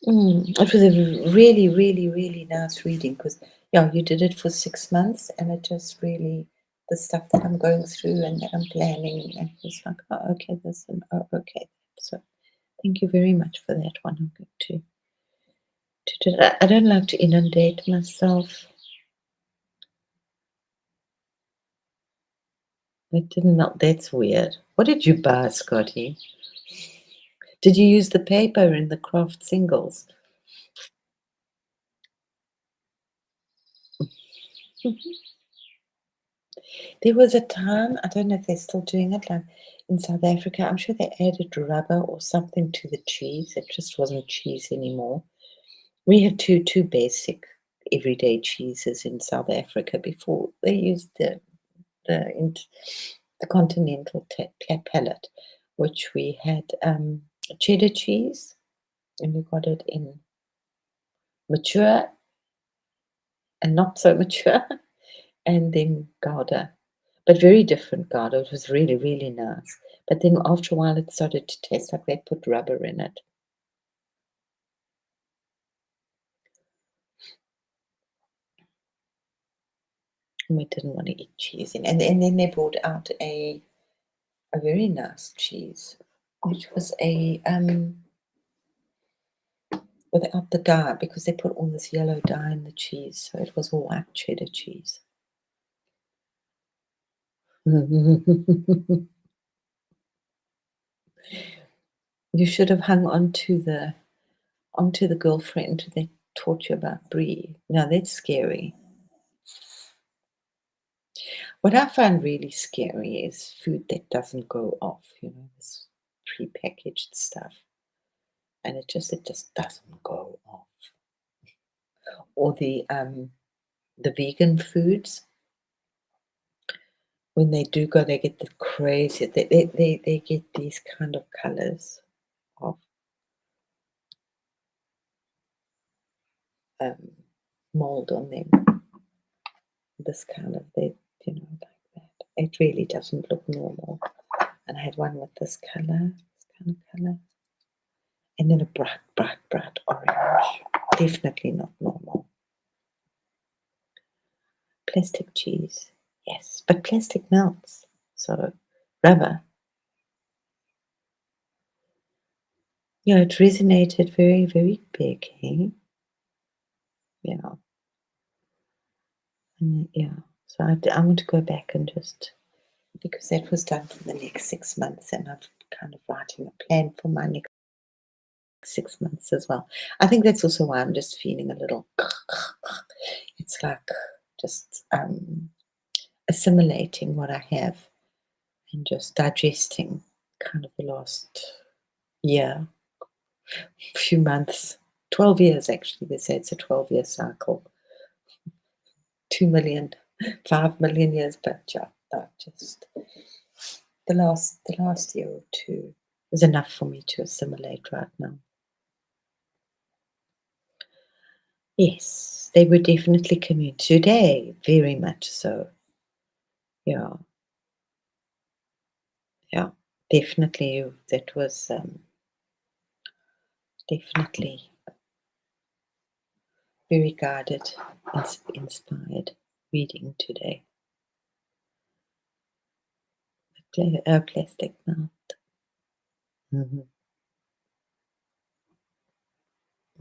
It was a really, really, really nice reading because, yeah, you did it for 6 months, and it just really, the stuff that I'm going through and that I'm planning, and it was like, oh, okay, this, and oh, okay. So thank you very much for that one. I'm going to do that. I don't like to inundate myself. It didn't melt. That's weird. What did you buy, Scotty? Did you use the paper in the craft singles? There was a time, I don't know if they're still doing it, like in South Africa, I'm sure they added rubber or something to the cheese. It just wasn't cheese anymore. We have two basic everyday cheeses in South Africa. Before they used the, int- the continental palate, which we had cheddar cheese, and we got it in mature and not so mature, and then Gouda, but very different Gouda. It was really, really nice. But then after a while, it started to taste like they put rubber in it. And we didn't want to eat cheese. And then they brought out a very nice cheese, which was a without the dye, because they put all this yellow dye in the cheese, so it was a white cheddar cheese. You should have hung onto the girlfriend that taught you about brie. Now that's scary. What I find really scary is food that doesn't go off, this prepackaged stuff. And it just doesn't go off. Or the vegan foods, when they do go, they get the crazy, they get these kind of colors of um, mold on them. This kind of, like that. It really doesn't look normal. And I had one with this kind of color, and then a bright, bright, bright orange. Definitely not normal. Plastic cheese, yes, but plastic melts, so rubber. Yeah, it resonated very, very big, hey? Yeah, yeah. So I want to go back and just, because that was done for the next 6 months, and I'm kind of writing a plan for my next 6 months as well. I think that's also why I'm just feeling a little. It's like just assimilating what I have and just digesting kind of the last year, few months, 12 years actually. They say it's a 12-year cycle, 2 million, 5 million years, but yeah, no, just the last year or two is enough for me to assimilate right now. Yes, they were definitely coming today, very much so. Yeah, yeah, definitely. That was definitely very guided, inspired reading today. Plastic mouth. Mhm.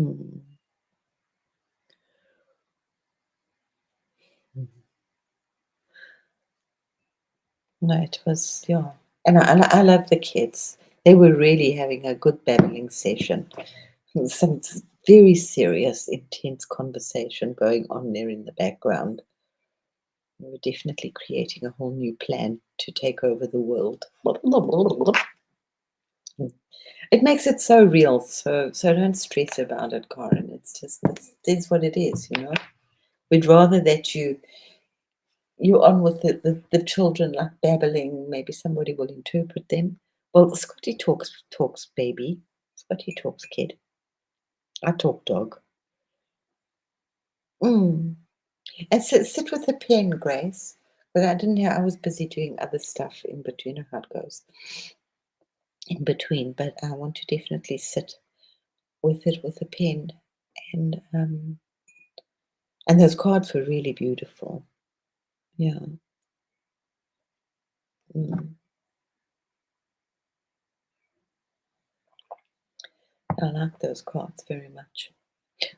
Mm. Mhm. No, it was, yeah. And I love the kids. They were really having a good babbling session. Some very serious, intense conversation going on there in the background. We were definitely creating a whole new plan to take over the world. It makes it so real, so don't stress about it, Karen. It's just it's what it is, you know. We'd rather that you're on with the children like babbling, maybe somebody will interpret them. Well, Scotty talks baby. Scotty talks kid. I talk dog. Mm. And sit with a pen, Grace. But I didn't have, I was busy doing other stuff in between. I know how it goes in between, but I want to definitely sit with it with a pen. And those cards were really beautiful. Yeah. Mm. I like those cards very much.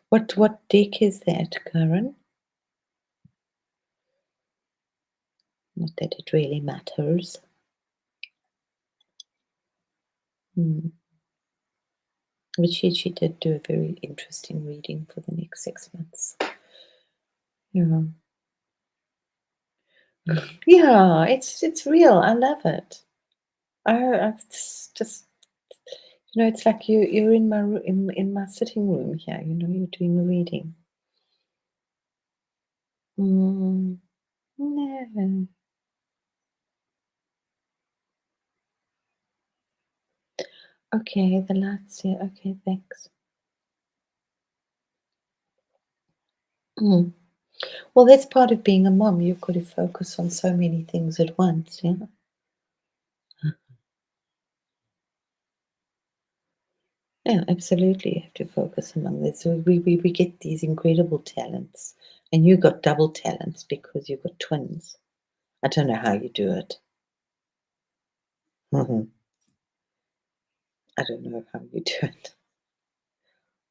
What deck is that, Karen? Not that it really matters. Mm. But she did do a very interesting reading for the next 6 months. Yeah. Yeah, it's real. I love it. It's just, it's like you're in my in my sitting room here. You're doing a reading. Mm, no. Okay, the lights here. Okay, thanks. Mm. Well, that's part of being a mom. You've got to focus on so many things at once. Yeah. Yeah, absolutely. You have to focus among this. So we get these incredible talents, and you got double talents because you've got twins. I don't know how you do it. Mhm. I don't know how you do it.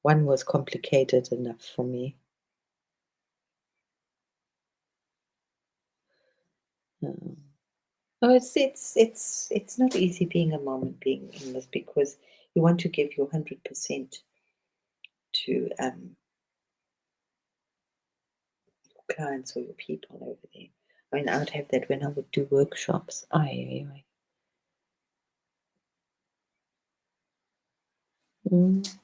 One was complicated enough for me. Um, oh, it's not easy being a mom and being in this because you want to give your 100% to clients or your people over there. I mean, I would have that when I would do workshops. Aye, aye, aye. Mm.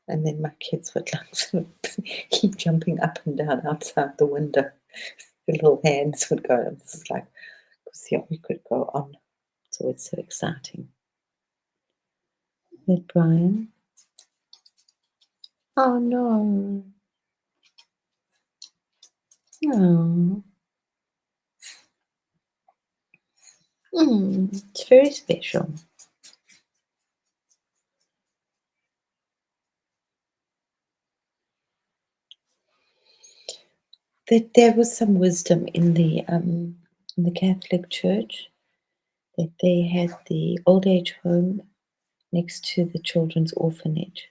And then my kids would like sort of keep jumping up and down outside the window. The little hands would go. And this is like, because yeah, we could go on. It's always so exciting. That Brian. Oh no. Oh. It's very special. That there was some wisdom in the Catholic Church that they had the old age home next to the children's orphanage.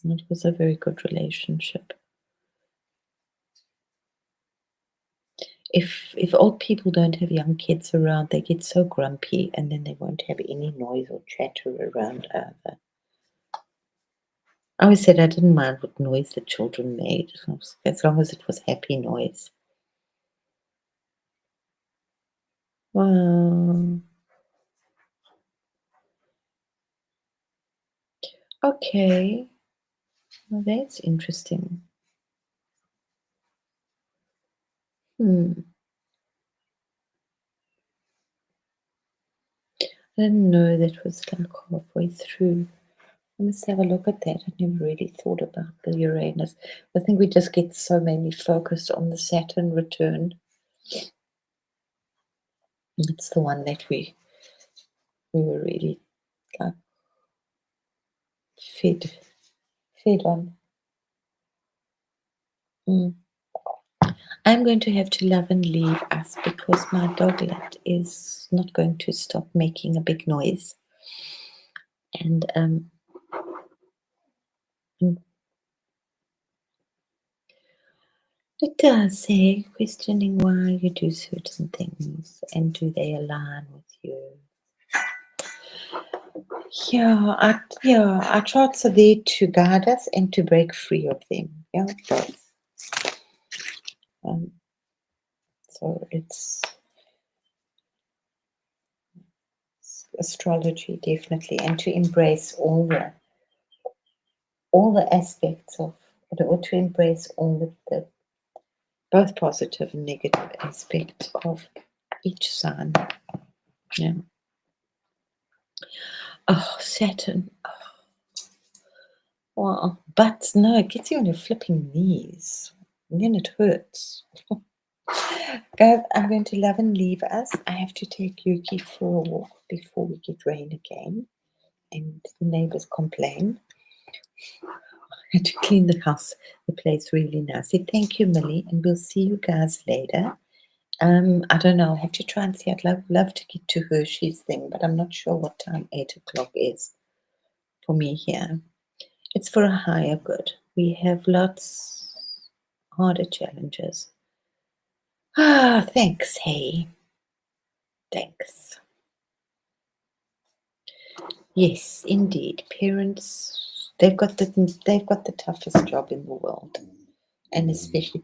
And it was a very good relationship. If old people don't have young kids around, they get so grumpy, and then they won't have any noise or chatter around either. I always said I didn't mind what noise the children made, as long as it was happy noise. Wow. Okay. Well, that's interesting. Hmm. I didn't know that was like halfway through. I must have a look at that. I never really thought about the Uranus. I think we just get so mainly focused on the Saturn return. It's the one that we were really like fed fed on. Mm. I'm going to have to love and leave us because my doglet is not going to stop making a big noise. And mm, It does say questioning why you do certain things and do they align with you. Our charts are there to guide us and to break free of them. Yeah, both. So it's astrology definitely, and to embrace all the aspects of, or to embrace all the both positive and negative aspects of each sign. Yeah. Oh, Saturn. Wow. But no, it gets you on your flipping knees. And then it hurts. Guys, I'm going to love and leave us. I have to take Yuki for a walk before we get rain again. And the neighbors complain. I had to clean the house, the place really nicely. Thank you, Millie, and we'll see you guys later. I don't know. I'll have to try and see. I'd love to get to Hershey's thing, but I'm not sure what time 8 o'clock is for me here. It's for a higher good. We have lots harder challenges. Thanks. Hey, thanks. Yes, indeed. Parents, they've got the toughest job in the world, and especially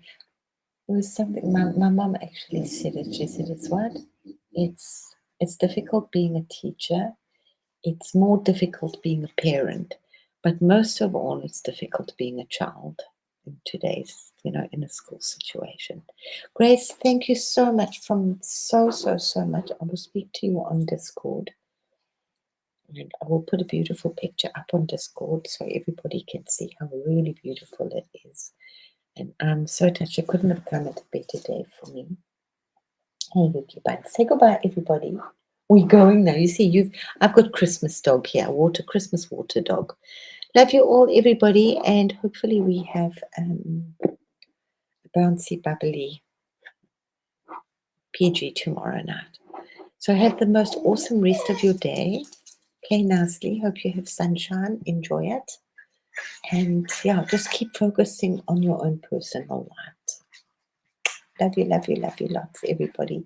it was something my mum actually said it. She said it's what it's difficult being a teacher. It's more difficult being a parent, but most of all, it's difficult being a child in today's, in a school situation. Grace, thank you so much so much. I will speak to you on Discord. And I will put a beautiful picture up on Discord so everybody can see how really beautiful it is. And I'm so touched. It couldn't have come at a better day for me. Hey, Yuki Bun. Say goodbye, everybody. We're going now. You see, I've got Christmas dog here, Christmas water dog. Love you all, everybody, and hopefully we have a bouncy, bubbly PG tomorrow night. So have the most awesome rest of your day. Play nicely. Hope you have sunshine. Enjoy it. And yeah, just keep focusing on your own personal light. Love you lots, everybody.